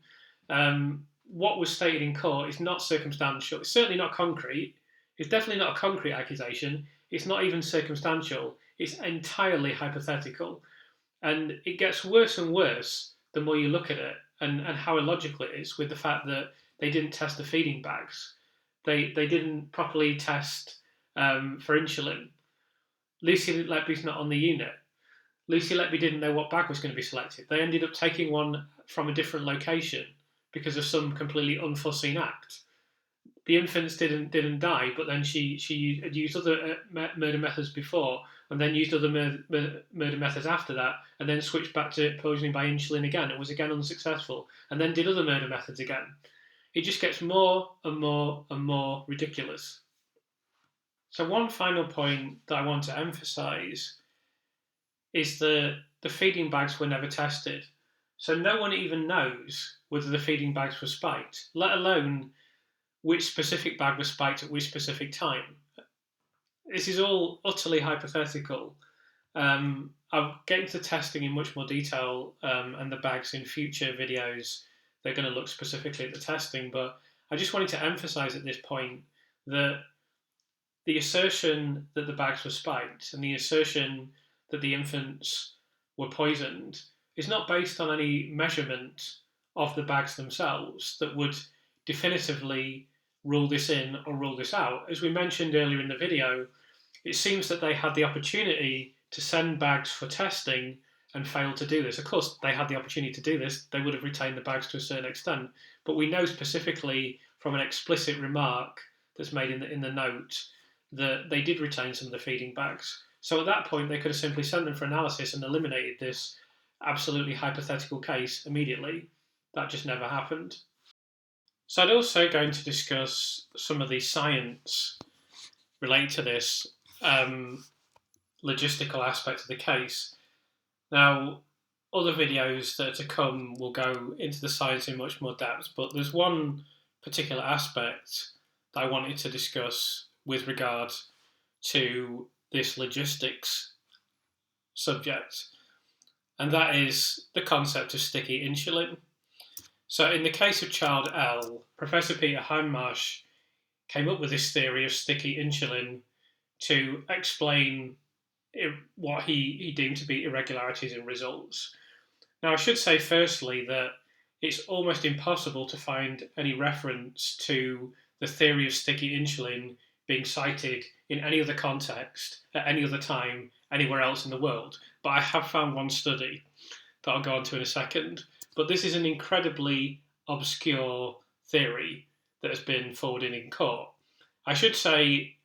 What was stated in court is not circumstantial. It's certainly not concrete. It's definitely not a concrete accusation. It's not even circumstantial. It's entirely hypothetical. And it gets worse and worse the more you look at it and how illogical it is, with the fact that they didn't test the feeding bags. They didn't properly test for insulin. Lucy Letby's not on the unit. Lucy Letby didn't know what bag was going to be selected. They ended up taking one from a different location because of some completely unforeseen act. The infants didn't die, but then she had used other murder methods before, and then used other murder methods after that, and then switched back to poisoning by insulin again. It was again unsuccessful, and then did other murder methods again. It just gets more and more and more ridiculous. So one final point that I want to emphasise is that the feeding bags were never tested. So no one even knows whether the feeding bags were spiked, let alone which specific bag was spiked at which specific time. This is all utterly hypothetical. I'll get into testing in much more detail and the bags in future videos. They're going to look specifically at the testing, but I just wanted to emphasize at this point that the assertion that the bags were spiked and the assertion that the infants were poisoned is not based on any measurement of the bags themselves that would definitively rule this in or rule this out. As we mentioned earlier in the video, it seems that they had the opportunity to send bags for testing and failed to do this. Of course, they had the opportunity to do this. They would have retained the bags to a certain extent. But we know specifically from an explicit remark that's made in the note that they did retain some of the feeding bags. So at that point, they could have simply sent them for analysis and eliminated this absolutely hypothetical case immediately. That just never happened. So I'd also going to discuss some of the science related to this logistical aspect of the case. Now, other videos that are to come will go into the science in much more depth, but there's one particular aspect that I wanted to discuss with regard to this logistics subject, and that is the concept of sticky insulin. So in the case of child L, Professor Peter Hindmarsh came up with this theory of sticky insulin to explain what he deemed to be irregularities in results. Now, I should say firstly that it's almost impossible to find any reference to the theory of sticky insulin being cited in any other context, at any other time, anywhere else in the world. But I have found one study that I'll go on to in a second. But this is an incredibly obscure theory that has been forwarded in court. I should say,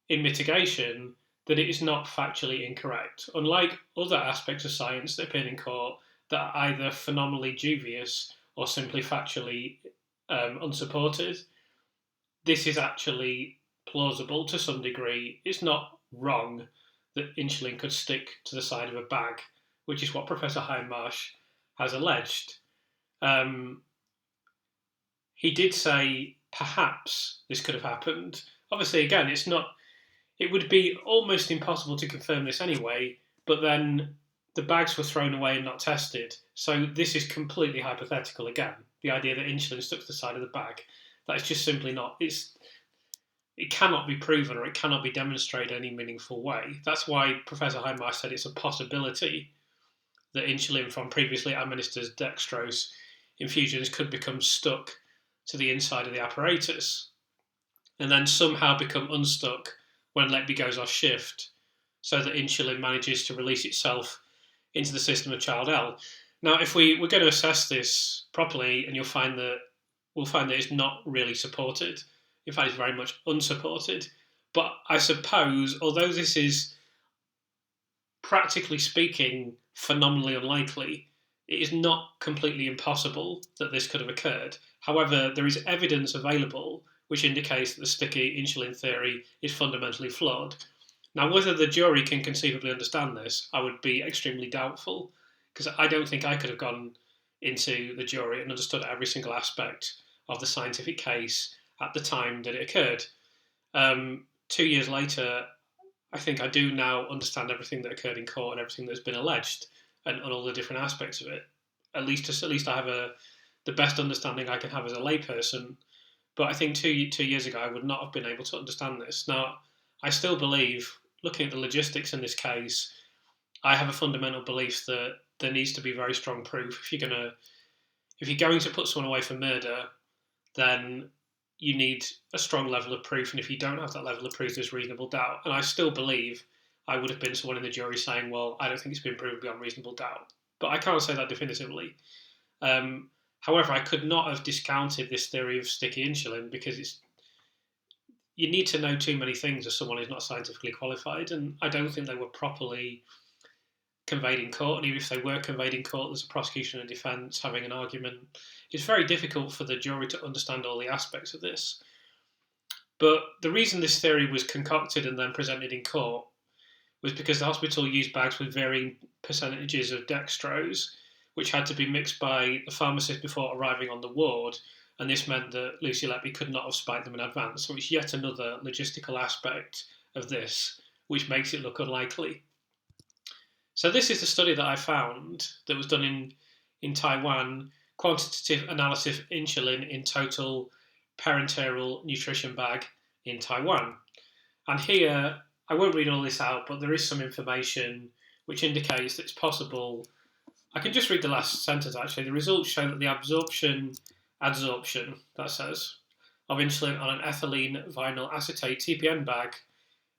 in mitigation, that it is not factually incorrect. Unlike other aspects of science that appear in court that are either phenomenally dubious or simply factually unsupported, this is actually plausible to some degree. It's not wrong that insulin could stick to the side of a bag, which is what Professor Hindmarsh has alleged. He did say perhaps this could have happened. Obviously, again, it would be almost impossible to confirm this anyway, but then the bags were thrown away and not tested. So this is completely hypothetical again. The idea that insulin stuck to the side of the bag, that is just simply not, it cannot be proven or it cannot be demonstrated in any meaningful way. That's why Professor Hindmarsh said it's a possibility that insulin from previously administered dextrose infusions could become stuck to the inside of the apparatus and then somehow become unstuck when Letby goes off shift, so that insulin manages to release itself into the system of child L. Now, if we're going to assess this properly, and we'll find that it's not really supported. In fact, it's very much unsupported. But I suppose, although this is, practically speaking, phenomenally unlikely, it is not completely impossible that this could have occurred. However, there is evidence available which indicates that the sticky insulin theory is fundamentally flawed. Now, whether the jury can conceivably understand this, I would be extremely doubtful, because I don't think I could have gone into the jury and understood every single aspect of the scientific case at the time that it occurred. 2 years later, I think I do now understand everything that occurred in court and everything that's been alleged and all the different aspects of it. At least I have the best understanding I can have as a layperson. But I think 2 years ago, I would not have been able to understand this. Now, I still believe, looking at the logistics in this case, I have a fundamental belief that there needs to be very strong proof. If you're going to put someone away for murder, then you need a strong level of proof. And if you don't have that level of proof, there's reasonable doubt. And I still believe I would have been someone in the jury saying, well, I don't think it's been proven beyond reasonable doubt. But I can't say that definitively. However, I could not have discounted this theory of sticky insulin because you need to know too many things as someone who's not scientifically qualified, and I don't think they were properly conveyed in court. And even if they were conveyed in court, there's a prosecution and defence having an argument. It's very difficult for the jury to understand all the aspects of this. But the reason this theory was concocted and then presented in court was because the hospital used bags with varying percentages of dextrose, which had to be mixed by the pharmacist before arriving on the ward, and this meant that Lucy Letby could not have spiked them in advance. So it's yet another logistical aspect of this, which makes it look unlikely. So this is the study that I found that was done in Taiwan, quantitative analysis of insulin in total parenteral nutrition bag in Taiwan. And here, I won't read all this out, but there is some information which indicates that it's possible. I can just read the last sentence actually. The results show that the adsorption, that says, of insulin on an ethylene vinyl acetate TPN bag,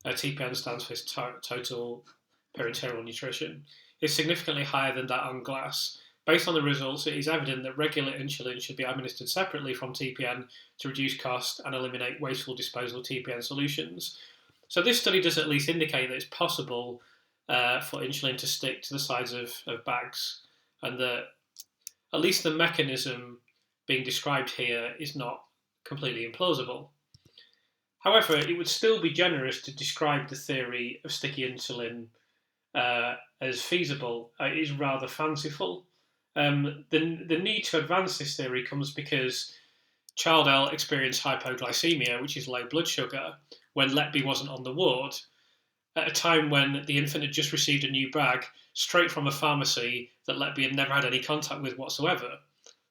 TPN stands for total parenteral nutrition, is significantly higher than that on glass. Based on the results, it is evident that regular insulin should be administered separately from TPN to reduce cost and eliminate wasteful disposal TPN solutions. So this study does at least indicate that it's possible for insulin to stick to the sides of bags, and that at least the mechanism being described here is not completely implausible. However, it would still be generous to describe the theory of sticky insulin as feasible. It is rather fanciful. The need to advance this theory comes because Child L experienced hypoglycemia, which is low blood sugar, when Letby wasn't on the ward, at a time when the infant had just received a new bag straight from a pharmacy that Letby had never had any contact with whatsoever.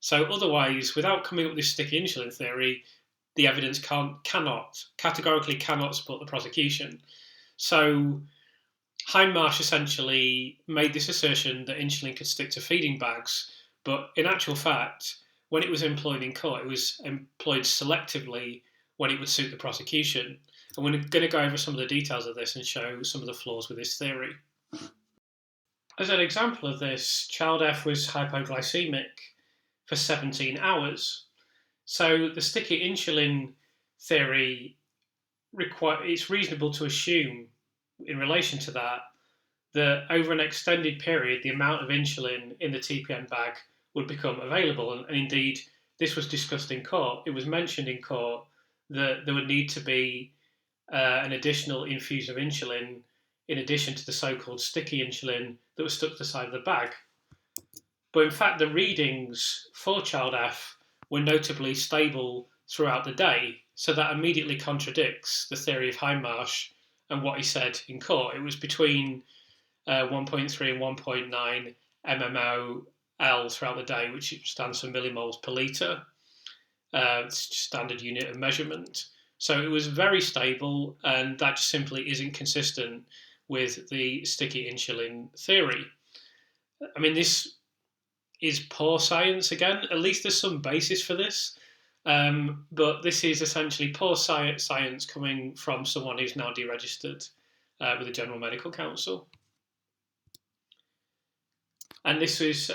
So otherwise, without coming up with this sticky insulin theory, the evidence categorically cannot support the prosecution. So Hindmarsh essentially made this assertion that insulin could stick to feeding bags, but in actual fact, when it was employed in court, it was employed selectively when it would suit the prosecution. And we're going to go over some of the details of this and show some of the flaws with this theory. As an example of this, child F was hypoglycemic for 17 hours. So the sticky insulin theory, it's reasonable to assume in relation to that over an extended period, the amount of insulin in the TPN bag would become available. And indeed, this was discussed in court. It was mentioned in court that there would need to be an additional infusion of insulin in addition to the so-called sticky insulin that was stuck to the side of the bag. But in fact, the readings for child F were notably stable throughout the day, so that immediately contradicts the theory of Hindmarsh and what he said in court. It was between 1.3 and 1.9 mmol throughout the day, which stands for millimoles per litre. It's standard unit of measurement. So it was very stable, and that just simply isn't consistent with the sticky insulin theory. I mean, this is poor science again. At least there's some basis for this. But this is essentially poor science coming from someone who's now deregistered with the General Medical Council. And this is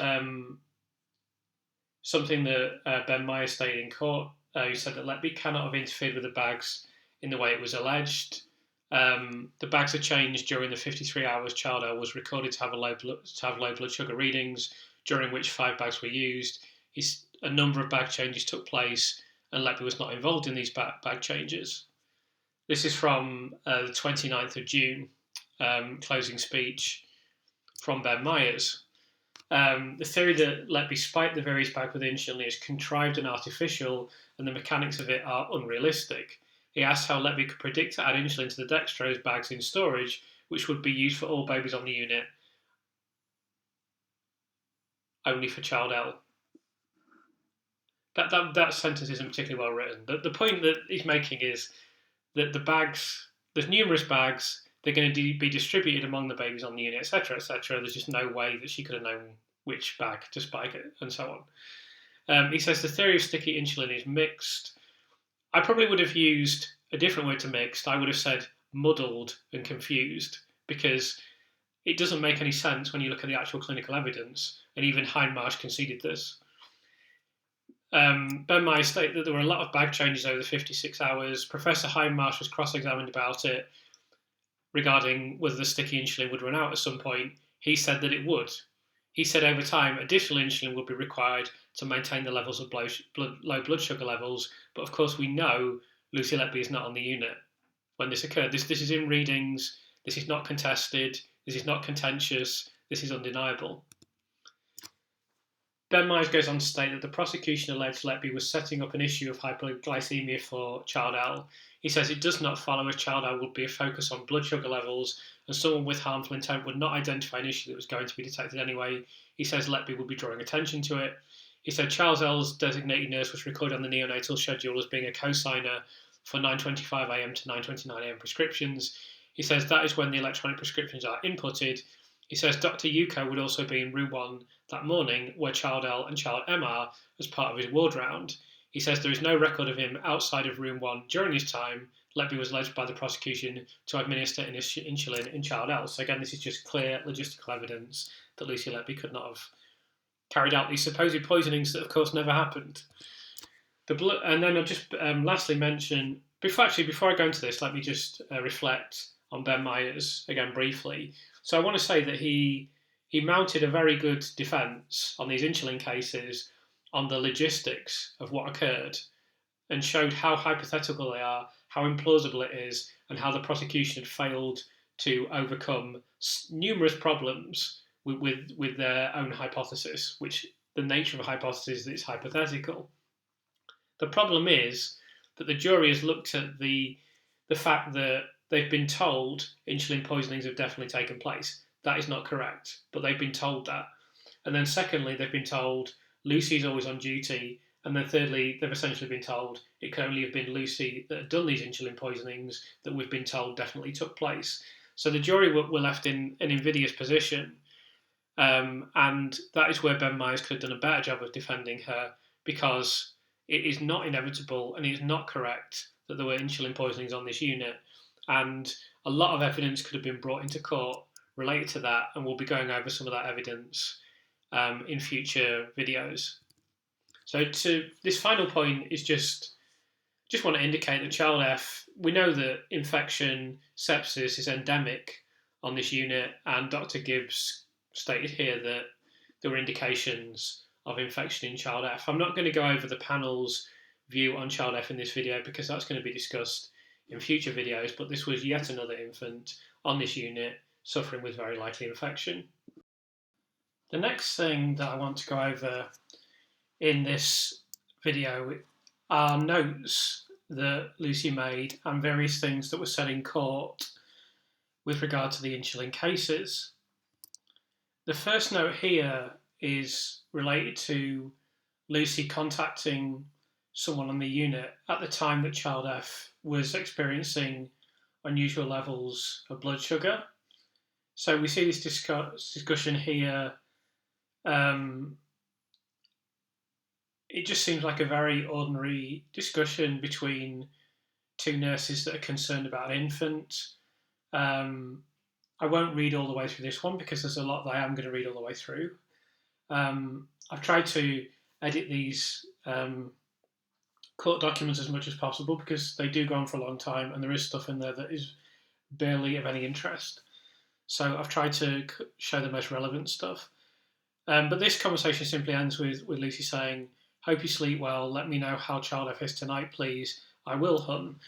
something that Ben Meyer stated in court. He said that Letby cannot have interfered with the bags in the way it was alleged. The bags are changed during the 53 hours child L was recorded to have low blood sugar readings, during which 5 bags were used. A number of bag changes took place, and Letby was not involved in these bag changes. This is from the 29th of June, closing speech from Ben Myers. The theory that Letby spiked the various bags with insulin is contrived and artificial, and the mechanics of it are unrealistic. He asked how Letby could predict to add insulin to the dextrose bags in storage, which would be used for all babies on the unit, only for child L. That sentence isn't particularly well written. The point that he's making is that the bags, there's numerous bags, they're going to be distributed among the babies on the unit, etc., etc. There's just no way that she could have known which bag to spike it, and so on. He says the theory of sticky insulin is mixed. I probably would have used a different word to mixed. I would have said muddled and confused, because it doesn't make any sense when you look at the actual clinical evidence, and even Hindmarsh conceded this. Ben Meyer stated that there were a lot of bag changes over the 56 hours. Professor Hindmarsh was cross-examined about it regarding whether the sticky insulin would run out at some point. He said that it would. He said over time, additional insulin would be required to maintain the levels of low blood sugar levels. But of course, we know Lucy Letby is not on the unit when this occurred. This is in readings. This is not contested. This is not contentious. This is undeniable. Ben Myers goes on to state that the prosecution alleged Letby was setting up an issue of hypoglycemia for child L. He says it does not follow as child L would be a focus on blood sugar levels and someone with harmful intent would not identify an issue that was going to be detected anyway. He says Letby would be drawing attention to it. He said Charles L's designated nurse was recorded on the neonatal schedule as being a co-signer for 9:25am to 9:29am prescriptions. He says that is when the electronic prescriptions are inputted. He says Dr. Yuko would also be in room 1 that morning, where child L and child M are, as part of his ward round. He says there is no record of him outside of room 1 during his time. Letby was alleged by the prosecution to administer insulin in child L. So again, this is just clear logistical evidence that Lucy Letby could not have carried out these supposed poisonings that, of course, never happened. And then I'll just lastly mention, before I go into this, let me just reflect on Ben Myers again briefly. So I want to say that he mounted a very good defence on these insulin cases on the logistics of what occurred, and showed how hypothetical they are, how implausible it is, and how the prosecution had failed to overcome numerous problems with their own hypothesis, which the nature of a hypothesis is that it's hypothetical. The problem is that the jury has looked at the fact that they've been told insulin poisonings have definitely taken place. That is not correct, but they've been told that. And then secondly, they've been told Lucy's always on duty. And then thirdly, they've essentially been told it could only have been Lucy that had done these insulin poisonings that we've been told definitely took place. So the jury were left in an invidious position. And that is where Ben Myers could have done a better job of defending her, because it is not inevitable and it is not correct that there were insulin poisonings on this unit. And a lot of evidence could have been brought into court related to that, and we'll be going over some of that evidence in future videos. So to this final point is just want to indicate that child F, we know that infection, sepsis is endemic on this unit, and Dr. Gibbs stated here that there were indications of infection in child F. I'm not going to go over the panel's view on child F in this video because that's going to be discussed in future videos, but this was yet another infant on this unit suffering with very likely infection. The next thing that I want to go over in this video are notes that Lucy made and various things that were said in court with regard to the insulin cases. The first note here is related to Lucy contacting someone on the unit at the time that child F was experiencing unusual levels of blood sugar. So we see this discussion here. It just seems like a very ordinary discussion between two nurses that are concerned about an infant. I won't read all the way through this one because there's a lot that I am going to read all the way through. I've tried to edit these court documents as much as possible because they do go on for a long time and there is stuff in there that is barely of any interest. So I've tried to show the most relevant stuff. But this conversation simply ends with Lucy saying, "Hope you sleep well. Let me know how child F is tonight, please. I will, hun."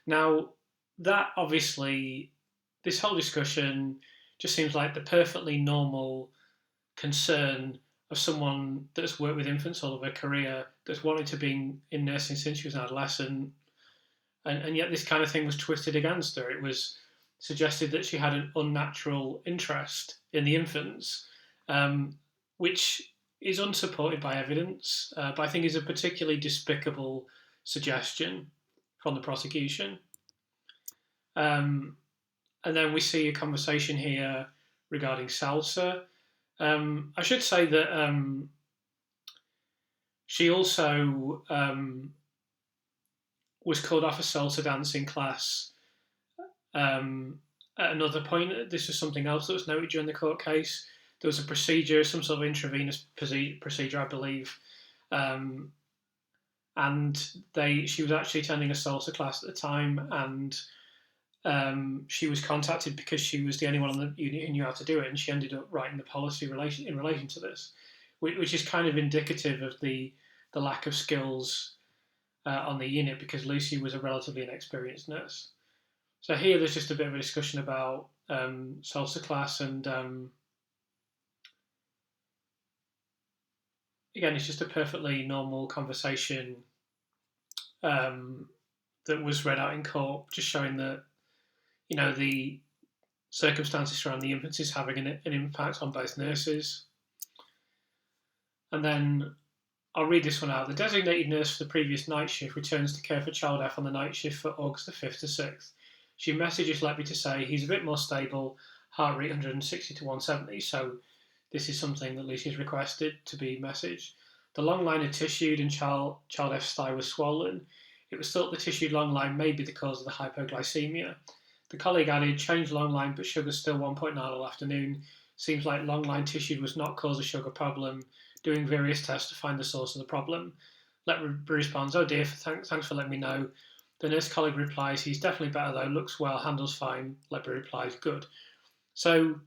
Now, that obviously, this whole discussion just seems like the perfectly normal concern of someone that's worked with infants all of her career, that's wanted to be in nursing since she was an adolescent, and yet this kind of thing was twisted against her. It was suggested that she had an unnatural interest in the infants, which is unsupported by evidence, but I think is a particularly despicable suggestion from the prosecution. And then we see a conversation here regarding salsa. I should say that she also was called off a salsa dancing class at another point. This was something else that was noted during the court case. There was a procedure, some sort of intravenous procedure, I believe, and she was actually attending a salsa class at the time, and she was contacted because she was the only one on the unit who knew how to do it, and she ended up writing the policy in relation to this, which is kind of indicative of the lack of skills on the unit because Lucy was a relatively inexperienced nurse. So here there's just a bit of a discussion about salsa class, and again, it's just a perfectly normal conversation that was read out in court, just showing that, you know, the circumstances surrounding the infants is having an impact on both nurses. And then I'll read this one out. The designated nurse for the previous night shift returns to care for child F on the night shift for August the 5th to 6th. She messages Letby to say he's a bit more stable, heart rate 160 to 170, so this is something that Lucy has requested to be messaged. The long line had tissued and child F's thigh was swollen. It was thought the tissued long line may be the cause of the hypoglycemia. The colleague added, changed long line but sugar still 1.9 all afternoon. Seems like long line tissued was not cause a sugar problem. Doing various tests to find the source of the problem. Letby responds, oh dear, thanks for letting me know. The nurse colleague replies, he's definitely better though, looks well, handles fine. Letby replies, good. So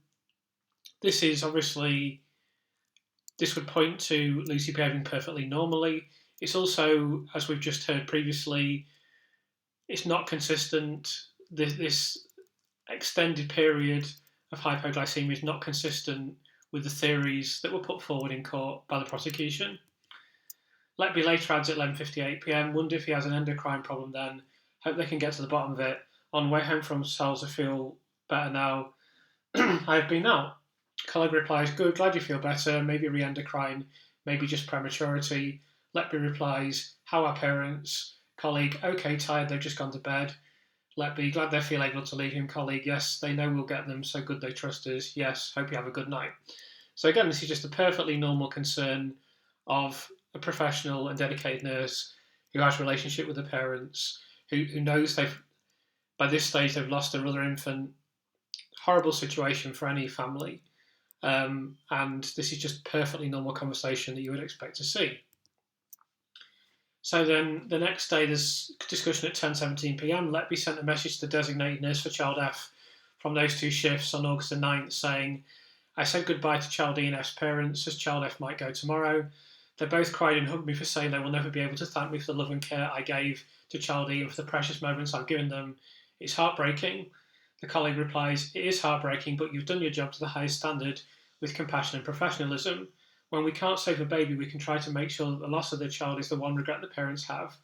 this is obviously, this would point to Lucy behaving perfectly normally. It's also, as we've just heard previously, it's not consistent. This extended period of hypoglycemia is not consistent with the theories that were put forward in court by the prosecution. Letby later adds at 11:58 p.m, wonder if he has an endocrine problem then. Hope they can get to the bottom of it. On way home from cells, I feel better now. I have been out. Colleague replies, good, glad you feel better, maybe re-endocrine, maybe just prematurity. Letby replies, how are parents? Colleague, okay, tired, they've just gone to bed. Letby, glad they feel able to leave him. Colleague, yes, they know we'll get them, so good they trust us. Yes, hope you have a good night. So again, this is just a perfectly normal concern of a professional and dedicated nurse who has a relationship with the parents, who knows by this stage they've lost their other infant. Horrible situation for any family. And this is just perfectly normal conversation that you would expect to see. So then the next day there's discussion at 10:17 p.m. Letby sent a message to the designated nurse for child F from those two shifts on August the 9th saying, I said goodbye to child E and F's parents as child F might go tomorrow. They both cried and hugged me for saying they will never be able to thank me for the love and care I gave to child E and for the precious moments I've given them. It's heartbreaking. The colleague replies, it is heartbreaking, but you've done your job to the highest standard with compassion and professionalism. When we can't save a baby, we can try to make sure that the loss of their child is the one regret the parents have.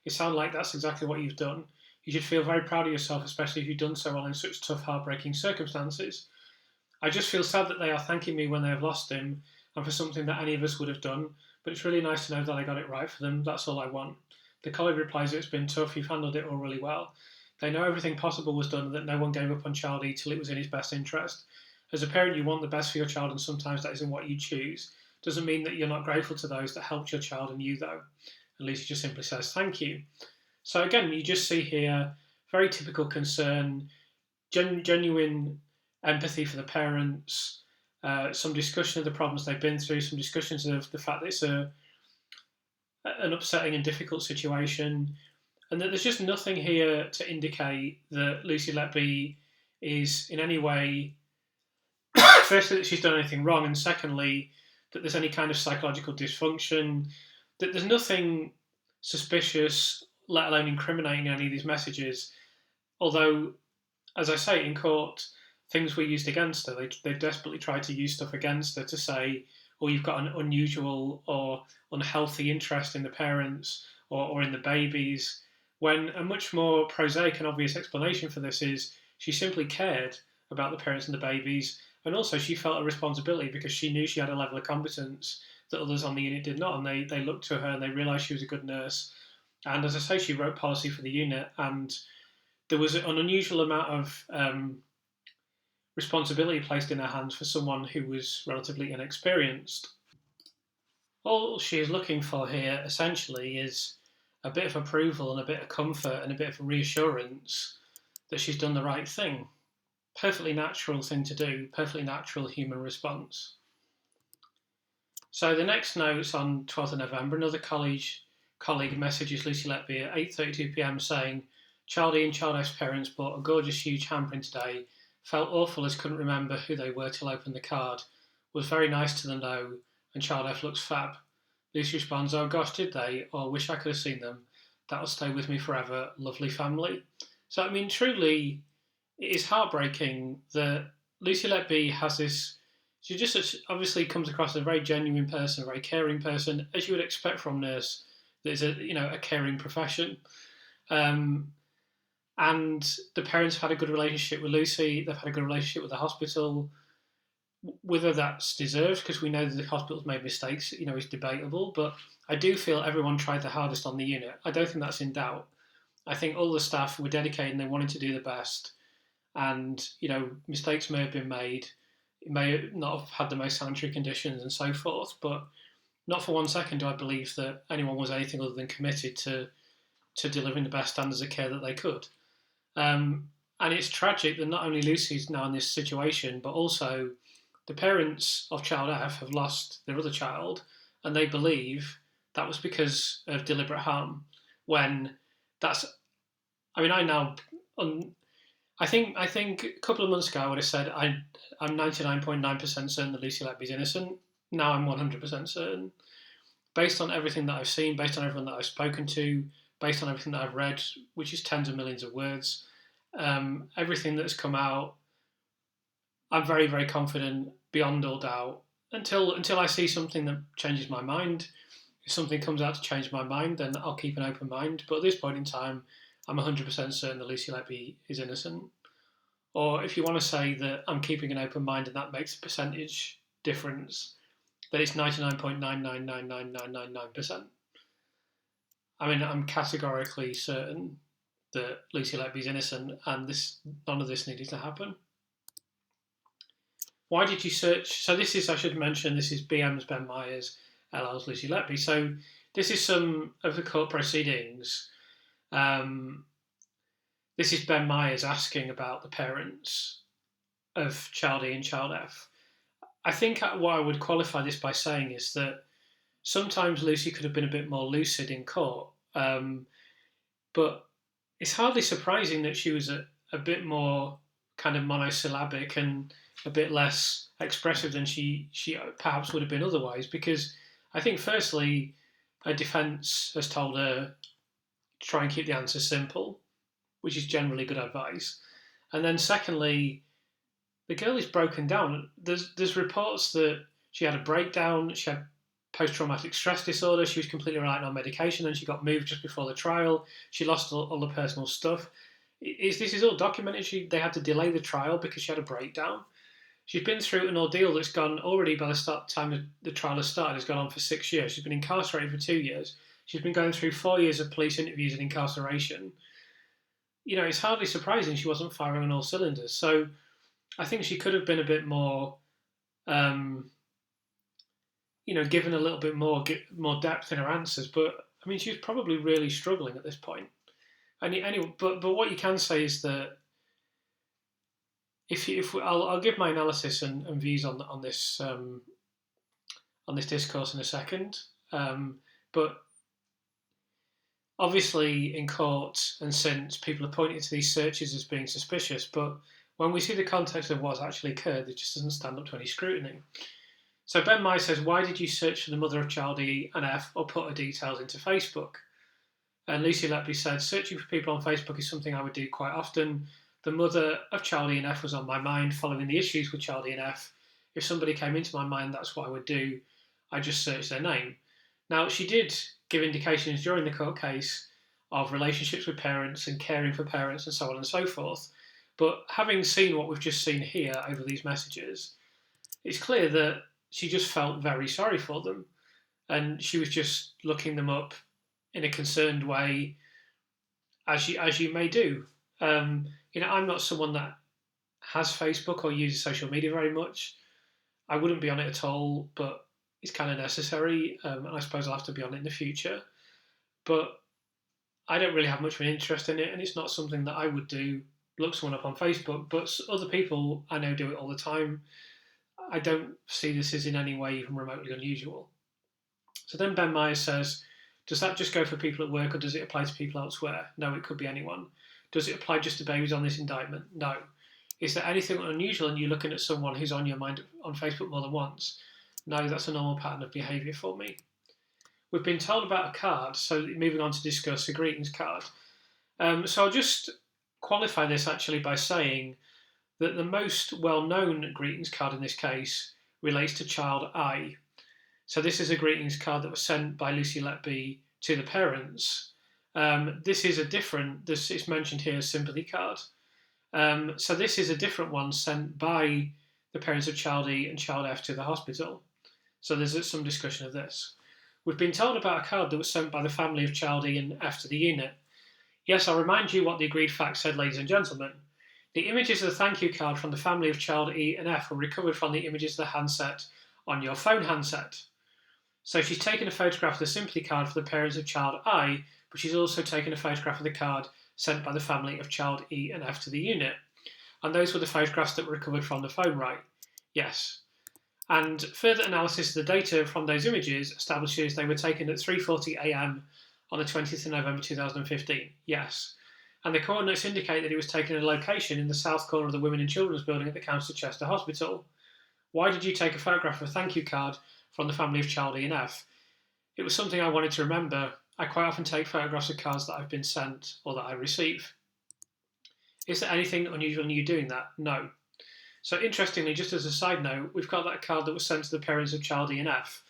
It sounds like that's exactly what you've done. You should feel very proud of yourself, especially if you've done so well in such tough, heartbreaking circumstances. I just feel sad that they are thanking me when they have lost him and for something that any of us would have done, but it's really nice to know that I got it right for them. That's all I want. The colleague replies, it's been tough, you've handled it all really well. They know everything possible was done and that no one gave up on child E till it was in his best interest. As a parent, you want the best for your child and sometimes that isn't what you choose. Doesn't mean that you're not grateful to those that helped your child and you though. And Lucy just simply says, thank you. So again, you just see here, very typical concern, genuine empathy for the parents, some discussion of the problems they've been through, some discussions of the fact that it's an upsetting and difficult situation, and that there's just nothing here to indicate that Lucy Letby is in any way, firstly, that she's done anything wrong, and secondly, that there's any kind of psychological dysfunction, that there's nothing suspicious, let alone incriminating in any of these messages. Although, as I say, in court, things were used against her. They desperately tried to use stuff against her to say, oh, you've got an unusual or unhealthy interest in the parents or in the babies, when a much more prosaic and obvious explanation for this is she simply cared about the parents and the babies, and also she felt a responsibility because she knew she had a level of competence that others on the unit did not, and they looked to her and they realised she was a good nurse. And as I say, she wrote policy for the unit, and there was an unusual amount of responsibility placed in her hands for someone who was relatively inexperienced. All she is looking for here, essentially, is a bit of approval and a bit of comfort and a bit of reassurance that she's done the right thing. Perfectly natural thing to do, perfectly natural human response. So the next note's on 12th of November. Another colleague messages Lucy Letby at 8:32 p.m. saying, Child E and Child F's parents bought a gorgeous huge hampering today. Felt awful as couldn't remember who they were till I opened the card. Was very nice to them though, and Child F looks fab. Lucy responds, oh gosh, did they? Or wish I could have seen them. That'll stay with me forever. Lovely family. So, I mean, truly, it is heartbreaking that Lucy Letby has this. She just obviously comes across as a very genuine person, a very caring person, as you would expect from a nurse that is a caring profession. And and the parents have had a good relationship with Lucy. They've had a good relationship with the hospital. Whether that's deserved, because we know that the hospital's made mistakes, is debatable. But I do feel everyone tried their hardest on the unit. I don't think that's in doubt. I think all the staff were dedicated and they wanted to do the best. And, mistakes may have been made. It may not have had the most sanitary conditions and so forth. But not for one second do I believe that anyone was anything other than committed to delivering the best standards of care that they could. And it's tragic that not only Lucy's now in this situation, but also the parents of child F have lost their other child, and they believe that was because of deliberate harm. When that's, I mean, I think a couple of months ago I would have said I'm 99.9% certain that Lucy Letby's innocent. Now I'm 100% certain, based on everything that I've seen, based on everyone that I've spoken to, based on everything that I've read, which is tens of millions of words, everything that's come out. I'm very, very confident, beyond all doubt, until I see something that changes my mind. If something comes out to change my mind, then I'll keep an open mind. But at this point in time, I'm 100% certain that Lucy Letby is innocent. Or if you want to say that I'm keeping an open mind and that makes a percentage difference, then it's 99.9999999%. I mean, I'm categorically certain that Lucy Letby's innocent, and none of this needed to happen. Why did you search? So this is, I should mention, this is BM's Ben Myers, LL's Lucy Letby. So this is some of the court proceedings. This is Ben Myers asking about the parents of Child E and Child F. I think what I would qualify this by saying is that sometimes Lucy could have been a bit more lucid in court, but it's hardly surprising that she was a bit more kind of monosyllabic and a bit less expressive than she perhaps would have been otherwise, because I think firstly her defence has told her to try and keep the answers simple, which is generally good advice. And then secondly, the girl is broken down. There's reports that she had a breakdown, she had post-traumatic stress disorder, she was completely reliant on medication, and she got moved just before the trial. She lost all the personal stuff. This is all documented. They had to delay the trial because she had a breakdown. She's been through an ordeal that's gone already, by the time the trial has started, has gone on for 6 years. She's been incarcerated for 2 years. She's been going through 4 years of police interviews and incarceration. It's hardly surprising she wasn't firing on all cylinders. So I think she could have been a bit more, given a little bit more depth in her answers. But I mean, she was probably really struggling at this point. Anyway, but what you can say is that I'll give my analysis and views on this discourse in a second. But obviously, in court and since, people have pointed to these searches as being suspicious. But when we see the context of what's actually occurred, it just doesn't stand up to any scrutiny. So Ben Myers says, "Why did you search for the mother of child E and F or put her details into Facebook?" And Lucy Letby said, "Searching for people on Facebook is something I would do quite often. The mother of child E and F was on my mind following the issues with child E and F. If somebody came into my mind, that's what I would do. I just searched their name." Now, she did give indications during the court case of relationships with parents and caring for parents and so on and so forth. But having seen what we've just seen here over these messages, it's clear that she just felt very sorry for them. And she was just looking them up in a concerned way, as you may do. I'm not someone that has Facebook or uses social media very much. I wouldn't be on it at all, but it's kind of necessary, and I suppose I'll have to be on it in the future. But I don't really have much of an interest in it, and it's not something that I would do, look someone up on Facebook. But other people I know do it all the time. I don't see this as in any way even remotely unusual. So then Ben Myers says, "Does that just go for people at work, or does it apply to people elsewhere?" No, it could be anyone. Does it apply just to babies on this indictment? No. Is there anything unusual in you looking at someone who's on your mind on Facebook more than once? No, that's a normal pattern of behaviour for me. We've been told about a card, so moving on to discuss a greetings card. So I'll just qualify this actually by saying that the most well-known greetings card in this case relates to child I. So this is a greetings card that was sent by Lucy Letby to the parents, This is a different, it's mentioned here as sympathy card. So this is a different one sent by the parents of child E and child F to the hospital. So there's some discussion of this. We've been told about a card that was sent by the family of child E and F to the unit. Yes, I'll remind you what the agreed facts said, ladies and gentlemen. The images of the thank you card from the family of child E and F were recovered from the images of the handset on your phone handset. So she's taken a photograph of the sympathy card for the parents of child I, but she's also taken a photograph of the card sent by the family of child E and F to the unit. And those were the photographs that were recovered from the phone, right? Yes. And further analysis of the data from those images establishes they were taken at 3:40 a.m. on the 20th of November 2015. Yes. And the coordinates indicate that it was taken in a location in the south corner of the Women and Children's Building at the County Chester Hospital. Why did you take a photograph of a thank you card from the family of child E and F? It was something I wanted to remember. I quite often take photographs of cards that I've been sent or that I receive. Is there anything unusual in you doing that? No. So interestingly, just as a side note, we've got that card that was sent to the parents of child E and F.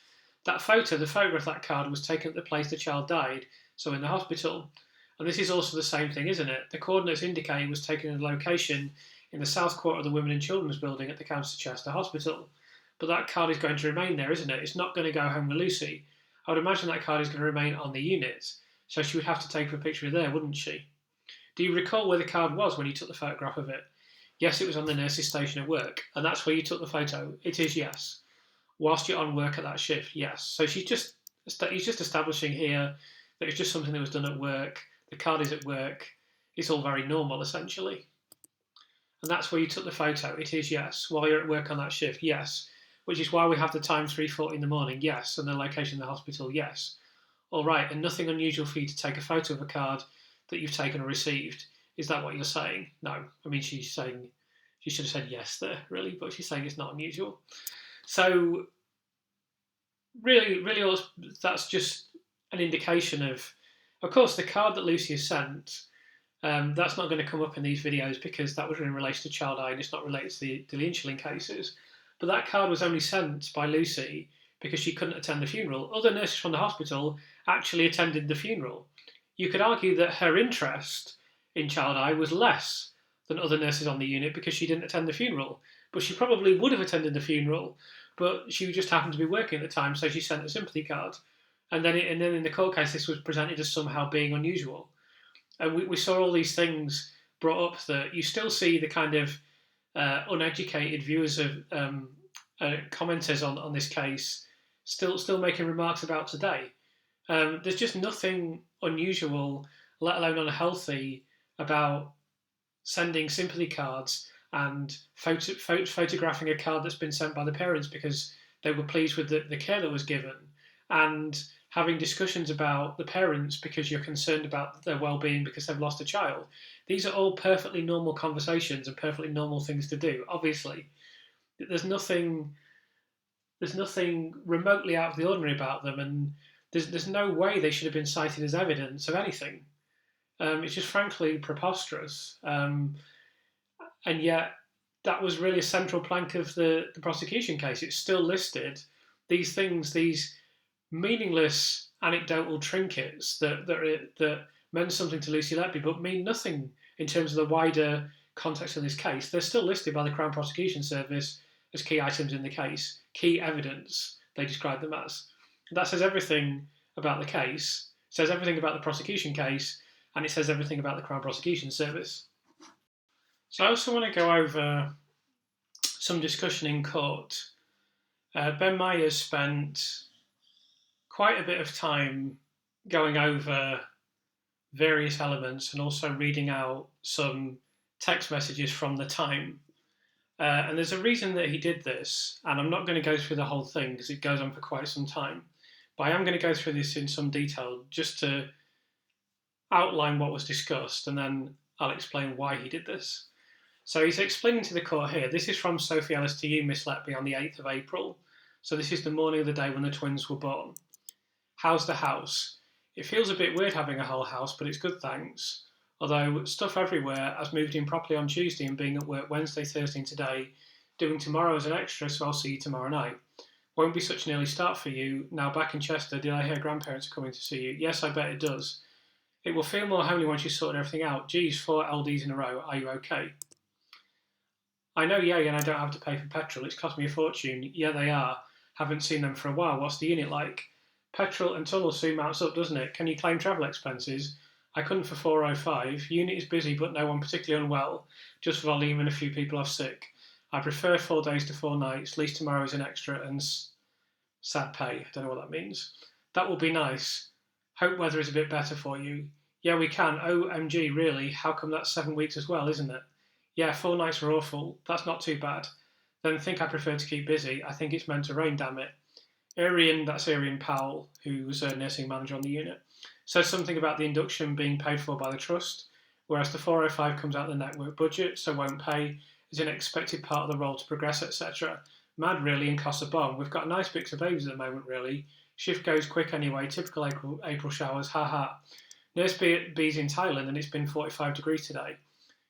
That photo, the photograph of that card, was taken at the place the child died, so in the hospital. And this is also the same thing, isn't it? The coordinates indicate it was taken in a location in the south quarter of the Women and Children's Building at the County Chester Hospital. But that card is going to remain there, isn't it? It's not going to go home with Lucy. I would imagine that card is going to remain on the unit, so she would have to take a picture of there, wouldn't she? Do you recall where the card was when you took the photograph of it? Yes, it was on the nurse's station at work, and that's where you took the photo. It is, yes. Whilst you're on work at that shift, yes. So he's just establishing here that it's just something that was done at work. The card is at work. It's all very normal, essentially. And that's where you took the photo. It is, yes. While you're at work on that shift, yes. Which is why we have the time 3:40 in the morning, yes. And the location of the hospital, yes. All right, and nothing unusual for you to take a photo of a card that you've taken or received. Is that what you're saying? No. I mean, she's saying, she should have said yes there, really, but she's saying it's not unusual. So, really, that's just an indication of course, the card that Lucy has sent, that's not going to come up in these videos because that was in relation to child I and it's not related to the insulin cases. But that card was only sent by Lucy because she couldn't attend the funeral. Other nurses from the hospital actually attended the funeral. You could argue that her interest in child I was less than other nurses on the unit because she didn't attend the funeral. But she probably would have attended the funeral, but she just happened to be working at the time, so she sent a sympathy card. And then in the court case, this was presented as somehow being unusual. And we saw all these things brought up that you still see the kind of uneducated viewers of commenters on this case still making remarks about today. There's just nothing unusual, let alone unhealthy, about sending sympathy cards and photographing a card that's been sent by the parents because they were pleased with the care that was given, and having discussions about the parents because you're concerned about their well-being because they've lost a child. These are all perfectly normal conversations and perfectly normal things to do. Obviously, there's nothing remotely out of the ordinary about them, and there's no way they should have been cited as evidence of anything. It's just frankly preposterous. And yet, that was really a central plank of the prosecution case. It's still listed. These things, these meaningless anecdotal trinkets that meant something to Lucy Letby but mean nothing in terms of the wider context of this case. They're still listed by the Crown Prosecution Service as key items in the case, key evidence, they describe them as. That says everything about the case, says everything about the prosecution case, and it says everything about the Crown Prosecution Service. So I also want to go over some discussion in court. Ben Myers spent quite a bit of time going over various elements and also reading out some text messages from the time. And there's a reason that he did this, and I'm not going to go through the whole thing because it goes on for quite some time, but I am going to go through this in some detail just to outline what was discussed, and then I'll explain why he did this. So he's explaining to the court here, this is from Sophie Ellis to you, Miss Letby, on the 8th of April. So this is the morning of the day when the twins were born. How's the house? It feels a bit weird having a whole house, but it's good, thanks. Although stuff everywhere, I've moved in properly on Tuesday and being at work Wednesday, Thursday and today, doing tomorrow as an extra, so I'll see you tomorrow night. Won't be such an early start for you. Now back in Chester, did I hear grandparents are coming to see you? Yes, I bet it does. It will feel more homely once you've sorted everything out. Geez, 4 LDs in a row, are you okay? I know, yeah, and I don't have to pay for petrol. It's cost me a fortune. Yeah, they are. Haven't seen them for a while. What's the unit like? Petrol and tunnel soon mounts up, doesn't it? Can you claim travel expenses? I couldn't for 405. Unit is busy, but no one particularly unwell. Just volume and a few people off sick. I prefer 4 days to 4 nights. At least tomorrow is an extra and sad pay. I don't know what that means. That will be nice. Hope weather is a bit better for you. Yeah, we can. OMG, really? How come that's 7 weeks as well, isn't it? Yeah, 4 nights were awful. That's not too bad. Then think I prefer to keep busy. I think it's meant to rain, damn it. That's Arian Powell, who was a nursing manager on the unit, says something about the induction being paid for by the trust, whereas the 405 comes out of the network budget, so won't pay, is an expected part of the role to progress, etc. Mad, really, and costs a bomb. We've got a nice mix of babies at the moment, really. Shift goes quick anyway, typical April showers, haha. Nurse B's in Thailand and it's been 45 degrees today.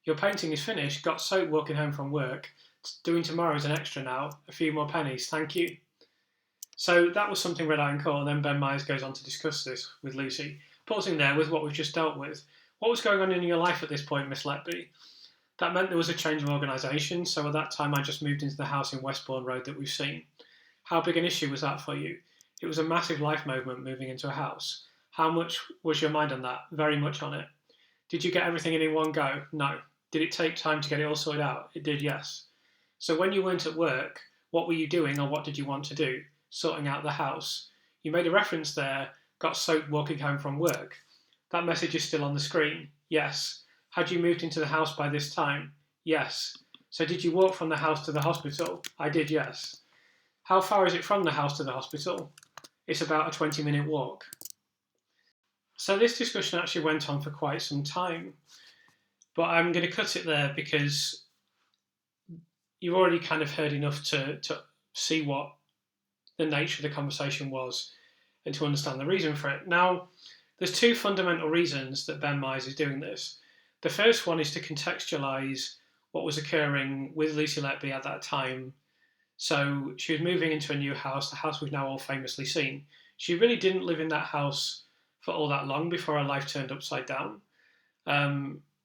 Your painting is finished, got soap walking home from work. Doing tomorrow is an extra now. A few more pennies, thank you. So that was something read out in court, and then Ben Myers goes on to discuss this with Lucy. Pausing there with what we've just dealt with. What was going on in your life at this point, Miss Letby? That meant there was a change of organisation, so at that time I just moved into the house in Westbourne Road that we've seen. How big an issue was that for you? It was a massive life movement moving into a house. How much was your mind on that? Very much on it. Did you get everything in one go? No. Did it take time to get it all sorted out? It did, yes. So when you weren't at work, what were you doing or what did you want to do? Sorting out the house. You made a reference there, got soaked walking home from work. That message is still on the screen. Yes. Had you moved into the house by this time? Yes. So did you walk from the house to the hospital? I did, yes. How far is it from the house to the hospital? It's about a 20-minute walk. So this discussion actually went on for quite some time, but I'm going to cut it there because you've already kind of heard enough to see what the nature of the conversation was and to understand the reason for it. Now, there's 2 fundamental reasons that Ben Myers is doing this. The first one is to contextualise what was occurring with Lucy Letby at that time. So she was moving into a new house, the house we've now all famously seen. She really didn't live in that house for all that long before her life turned upside down,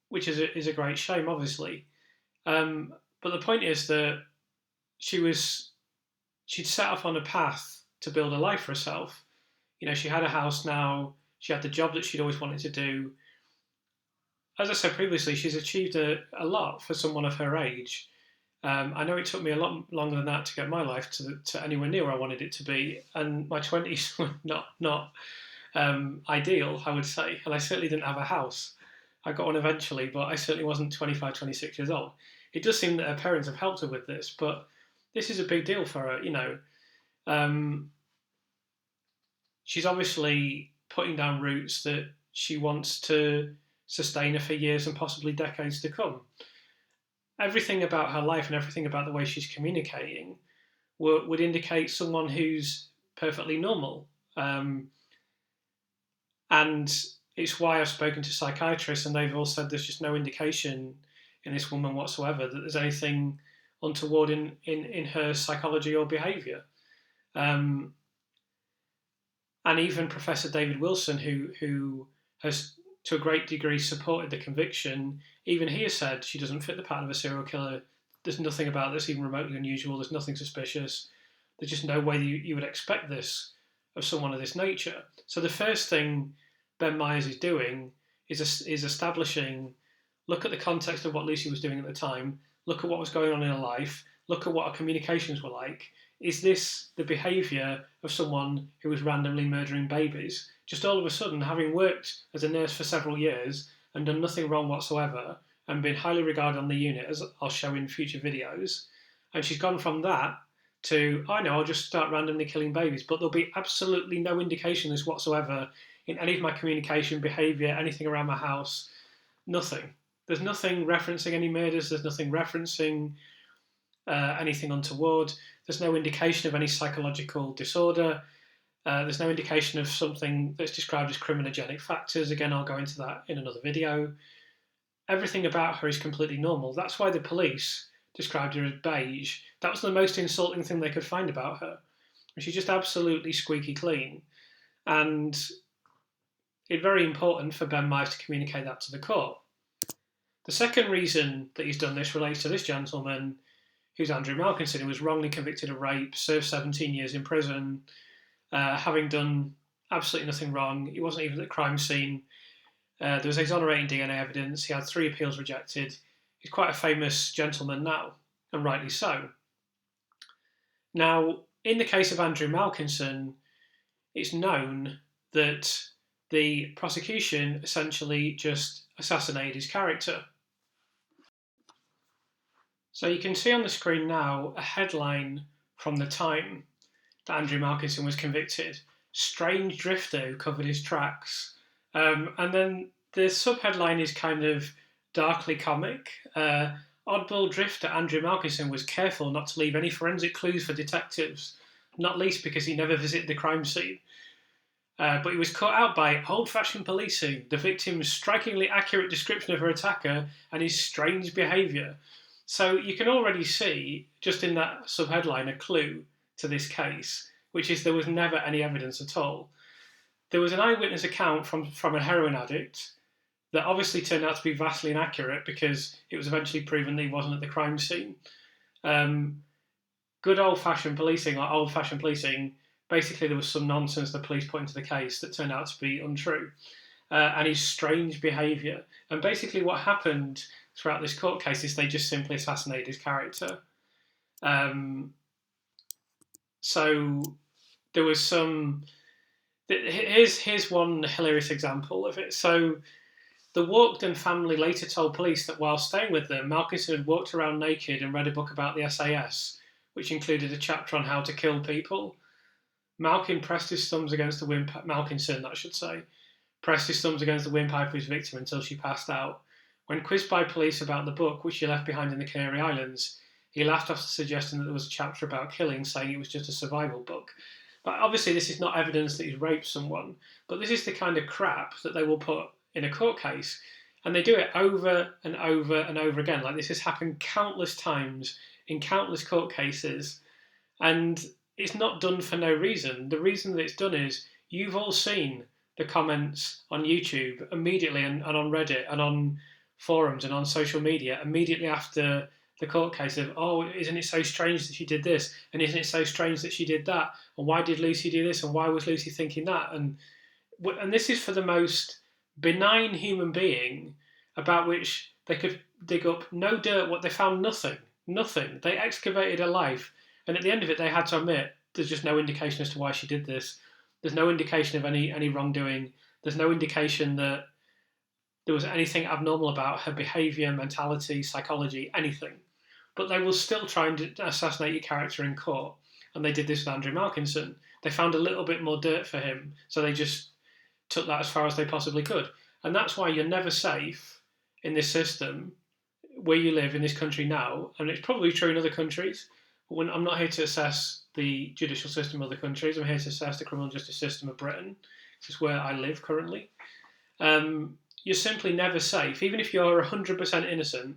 which is a great shame, obviously. But the point is that she'd set off on a path to build a life for herself. You know, she had a house now, she had the job that she'd always wanted to do. As I said previously, she's achieved a lot for someone of her age. I know it took me a lot longer than that to get my life to anywhere near where I wanted it to be, and my 20s were not ideal, I would say, and I certainly didn't have a house. I got one eventually, but I certainly wasn't 25, 26 years old. It does seem that her parents have helped her with this, but this is a big deal for her, you know. She's obviously putting down roots that she wants to sustain her for years and possibly decades to come. Everything about her life and everything about the way she's communicating would indicate someone who's perfectly normal. And it's why I've spoken to psychiatrists and they've all said there's just no indication in this woman whatsoever that there's anything untoward in her psychology or behaviour. And even Professor David Wilson, who has to a great degree supported the conviction, even he has said she doesn't fit the pattern of a serial killer. There's nothing about this even remotely unusual. There's nothing suspicious. There's just no way you would expect this of someone of this nature. So the first thing Ben Myers is doing is establishing, look at the context of what Lucy was doing at the time, look at what was going on in her life, look at what her communications were like. Is this the behaviour of someone who was randomly murdering babies? Just all of a sudden, having worked as a nurse for several years and done nothing wrong whatsoever and been highly regarded on the unit, as I'll show in future videos, and she's gone from that to, I know, I'll just start randomly killing babies, but there'll be absolutely no indication of this whatsoever in any of my communication, behaviour, anything around my house, nothing. There's nothing referencing any murders, there's nothing referencing anything untoward, there's no indication of any psychological disorder, there's no indication of something that's described as criminogenic factors. Again, I'll go into that in another video. Everything about her is completely normal. That's why the police described her as beige. That was the most insulting thing they could find about her. She's just absolutely squeaky clean. And it's very important for Ben Mice to communicate that to the court. The second reason that he's done this relates to this gentleman, who's Andrew Malkinson, who was wrongly convicted of rape, served 17 years in prison, having done absolutely nothing wrong. He wasn't even at the crime scene. There was exonerating DNA evidence. He had 3 appeals rejected. He's quite a famous gentleman now, and rightly so. Now, in the case of Andrew Malkinson, it's known that the prosecution essentially just assassinated his character. So you can see on the screen now a headline from the time that Andrew Malkinson was convicted. Strange drifter who covered his tracks. And then the sub-headline is kind of darkly comic. Oddball drifter Andrew Malkinson was careful not to leave any forensic clues for detectives, not least because he never visited the crime scene. But he was caught out by old-fashioned policing, the victim's strikingly accurate description of her attacker, and his strange behaviour. So you can already see, just in that sub-headline, a clue to this case, which is there was never any evidence at all. There was an eyewitness account from a heroin addict that obviously turned out to be vastly inaccurate because it was eventually proven that he wasn't at the crime scene. Good old-fashioned policing, or old-fashioned policing, basically there was some nonsense the police put into the case that turned out to be untrue. And his strange behaviour. And basically what happened throughout this court case is they just simply assassinated his character. So there was some... Here's one hilarious example of it. So the Walkden family later told police that while staying with them, Malkinson had walked around naked and read a book about the SAS, which included a chapter on how to kill people. Malkinson pressed his thumbs against the windpipe of his victim until she passed out. When quizzed by police about the book, which he left behind in the Canary Islands, he laughed off the suggestion that there was a chapter about killing, saying it was just a survival book. But obviously this is not evidence that he's raped someone, but this is the kind of crap that they will put in a court case. And they do it over and over and over again. Like, this has happened countless times in countless court cases. And it's not done for no reason. The reason that it's done is you've all seen the comments on YouTube immediately and on Reddit and on forums and on social media immediately after the court case of, oh, isn't it so strange that she did this? And isn't it so strange that she did that? And why did Lucy do this? And why was Lucy thinking that? And this is for the most benign human being about which they could dig up no dirt. What they found nothing. They excavated her life. And at the end of it, they had to admit there's just no indication as to why she did this. There's no indication of any wrongdoing. There's no indication that there was anything abnormal about her behaviour, mentality, psychology, anything. But they will still try and assassinate your character in court. And they did this with Andrew Malkinson. They found a little bit more dirt for him, so they just took that as far as they possibly could. And that's why you're never safe in this system where you live in this country now, and it's probably true in other countries. I'm not here to assess the judicial system of other countries. I'm here to assess the criminal justice system of Britain. This is where I live currently. You're simply never safe. Even if you're 100% innocent,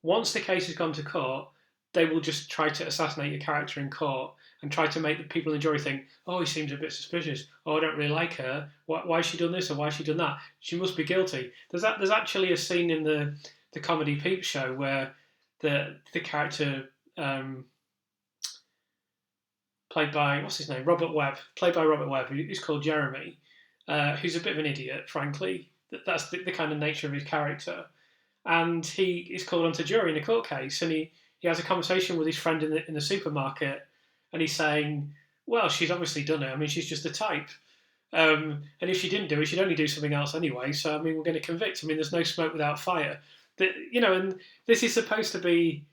once the case has gone to court, they will just try to assassinate your character in court and try to make the people in the jury think, oh, he seems a bit suspicious. Oh, I don't really like her. Why has she done this or why has she done that? She must be guilty. There's actually a scene in the comedy Peep Show where the character played by, what's his name? Robert Webb, who's called Jeremy, who's a bit of an idiot, frankly. That's the kind of nature of his character. And he is called onto jury in a court case, and he has a conversation with his friend in the supermarket, and he's saying, well, she's obviously done it. I mean, she's just a type. And if she didn't do it, she'd only do something else anyway. So, I mean, we're going to convict. I mean, there's no smoke without fire. And this is supposed to be,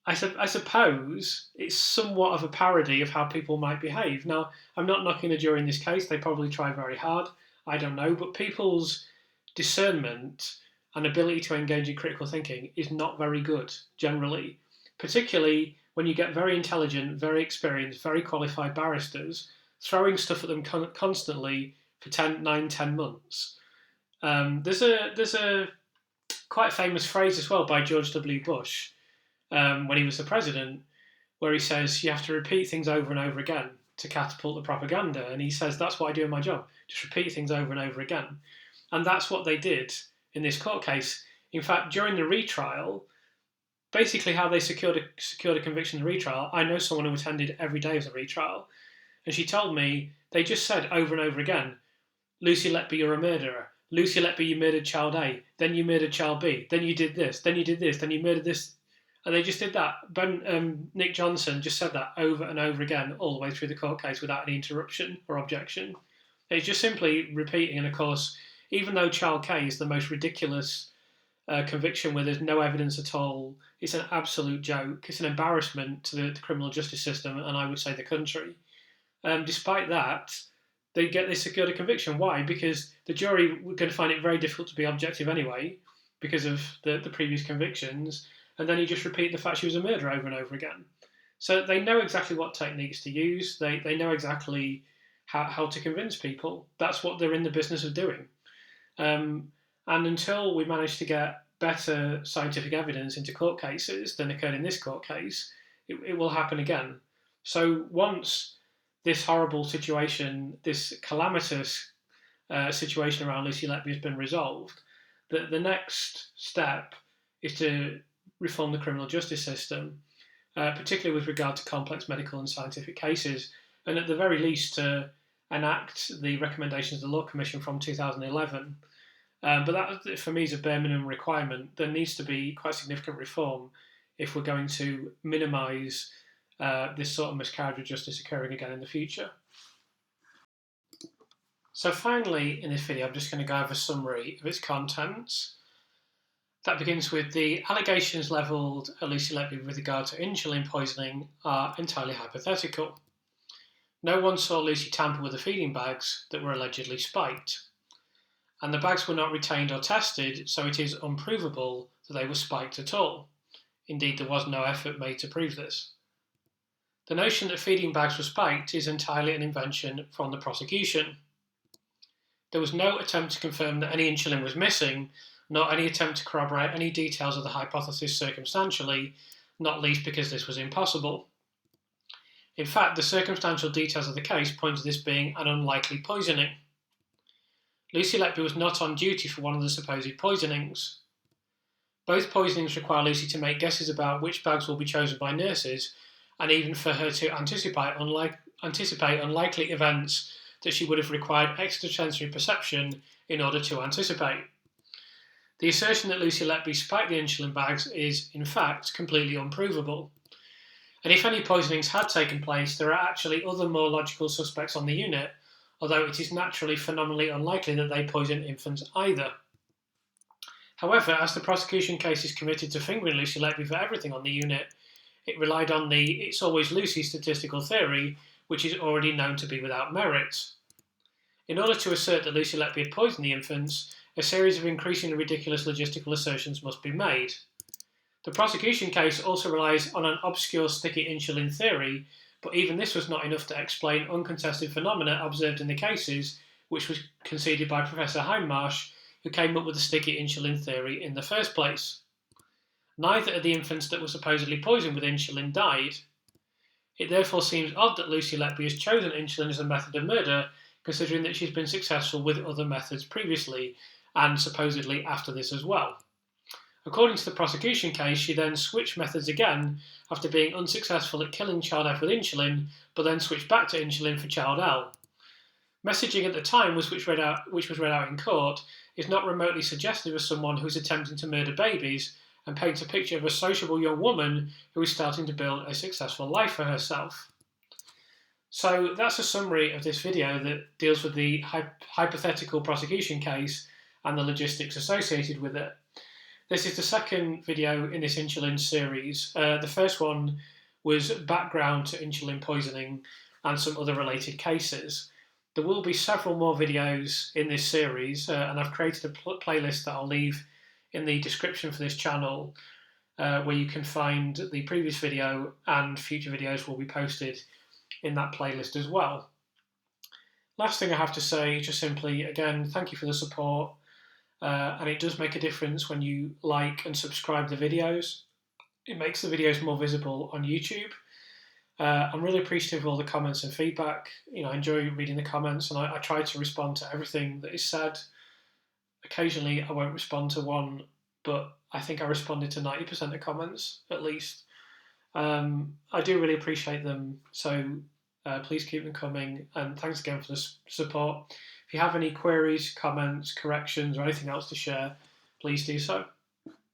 I suppose, it's somewhat of a parody of how people might behave. Now, I'm not knocking the jury in this case. They probably try very hard. I don't know. But people's discernment and ability to engage in critical thinking is not very good, generally. Particularly when you get very intelligent, very experienced, very qualified barristers throwing stuff at them constantly for 10 months. There's a quite famous phrase as well by George W. Bush when he was the president, where he says you have to repeat things over and over again. to catapult the propaganda. And he says, that's what I do in my job, just repeat things over and over again. And that's what they did in this court case. In fact, during the retrial, basically how they secured a conviction in the retrial, I know someone who attended every day of the retrial, and she told me they just said over and over again, Lucy Letby, you're a murderer. Lucy Letby, you murdered child A. Then you murdered child B. Then you did this. Then you did this. Then you murdered this. And they just did that. Nick Johnson just said that over and over again all the way through the court case without any interruption or objection. It's just simply repeating. And of course, even though child K is the most ridiculous conviction where there's no evidence at all, it's an absolute joke. It's an embarrassment to the criminal justice system and I would say the country. Despite that, they secured a conviction. Why? Because the jury were going to find it very difficult to be objective anyway because of the previous convictions. And then you just repeat the fact she was a murderer over and over again. So they know exactly what techniques to use. They know exactly how to convince people. That's what they're in the business of doing. And until we manage to get better scientific evidence into court cases than occurred in this court case, it will happen again. So once this horrible situation, this calamitous situation around Lucy Letby has been resolved, the next step is to reform the criminal justice system, particularly with regard to complex medical and scientific cases, and at the very least to enact the recommendations of the Law Commission from 2011. But that, for me, is a bare minimum requirement. There needs to be quite significant reform if we're going to minimise this sort of miscarriage of justice occurring again in the future. So finally, in this video, I'm just going to go over a summary of its contents. That begins with the allegations levelled at Lucy Letby with regard to insulin poisoning are entirely hypothetical. No one saw Lucy tamper with the feeding bags that were allegedly spiked. And the bags were not retained or tested, so it is unprovable that they were spiked at all. Indeed, there was no effort made to prove this. The notion that feeding bags were spiked is entirely an invention from the prosecution. There was no attempt to confirm that any insulin was missing, nor any attempt to corroborate any details of the hypothesis circumstantially, not least because this was impossible. In fact, the circumstantial details of the case point to this being an unlikely poisoning. Lucy Letby was not on duty for one of the supposed poisonings. Both poisonings require Lucy to make guesses about which bags will be chosen by nurses, and even for her to anticipate unlikely events that she would have required extrasensory perception in order to anticipate. The assertion that Lucy Letby spiked the insulin bags is, in fact, completely unprovable. And if any poisonings had taken place, there are actually other more logical suspects on the unit, although it is naturally phenomenally unlikely that they poison infants either. However, as the prosecution case is committed to fingering Lucy Letby for everything on the unit, it relied on the "it's always Lucy" statistical theory, which is already known to be without merit. In order to assert that Lucy Letby had poisoned the infants, a series of increasingly ridiculous logistical assertions must be made. The prosecution case also relies on an obscure sticky insulin theory, but even this was not enough to explain uncontested phenomena observed in the cases, which was conceded by Professor Hindmarsh, who came up with the sticky insulin theory in the first place. Neither of the infants that were supposedly poisoned with insulin died. It therefore seems odd that Lucy Letby has chosen insulin as a method of murder, considering that she's been successful with other methods previously, and supposedly after this as well. According to the prosecution case, she then switched methods again after being unsuccessful at killing child F with insulin, but then switched back to insulin for child L. Messaging at the time which was read out in court is not remotely suggestive of someone who is attempting to murder babies, and paints a picture of a sociable young woman who is starting to build a successful life for herself. So that's a summary of this video that deals with the hypothetical prosecution case and the logistics associated with it. This is the second video in this insulin series. The first one was background to insulin poisoning and some other related cases. There will be several more videos in this series, and I've created a playlist that I'll leave in the description for this channel, where you can find the previous video, and future videos will be posted in that playlist as well. Last thing I have to say is just simply, again, thank you for the support, and it does make a difference when you like and subscribe the videos. It makes the videos more visible on YouTube, I'm really appreciative of all the comments and feedback. I enjoy reading the comments, and I try to respond to everything that is said. Occasionally, I won't respond to one, but I think I responded to 90% of comments at least. I do really appreciate them, so please keep them coming, and thanks again for the support. If you have any queries, comments, corrections, or anything else to share, please do so.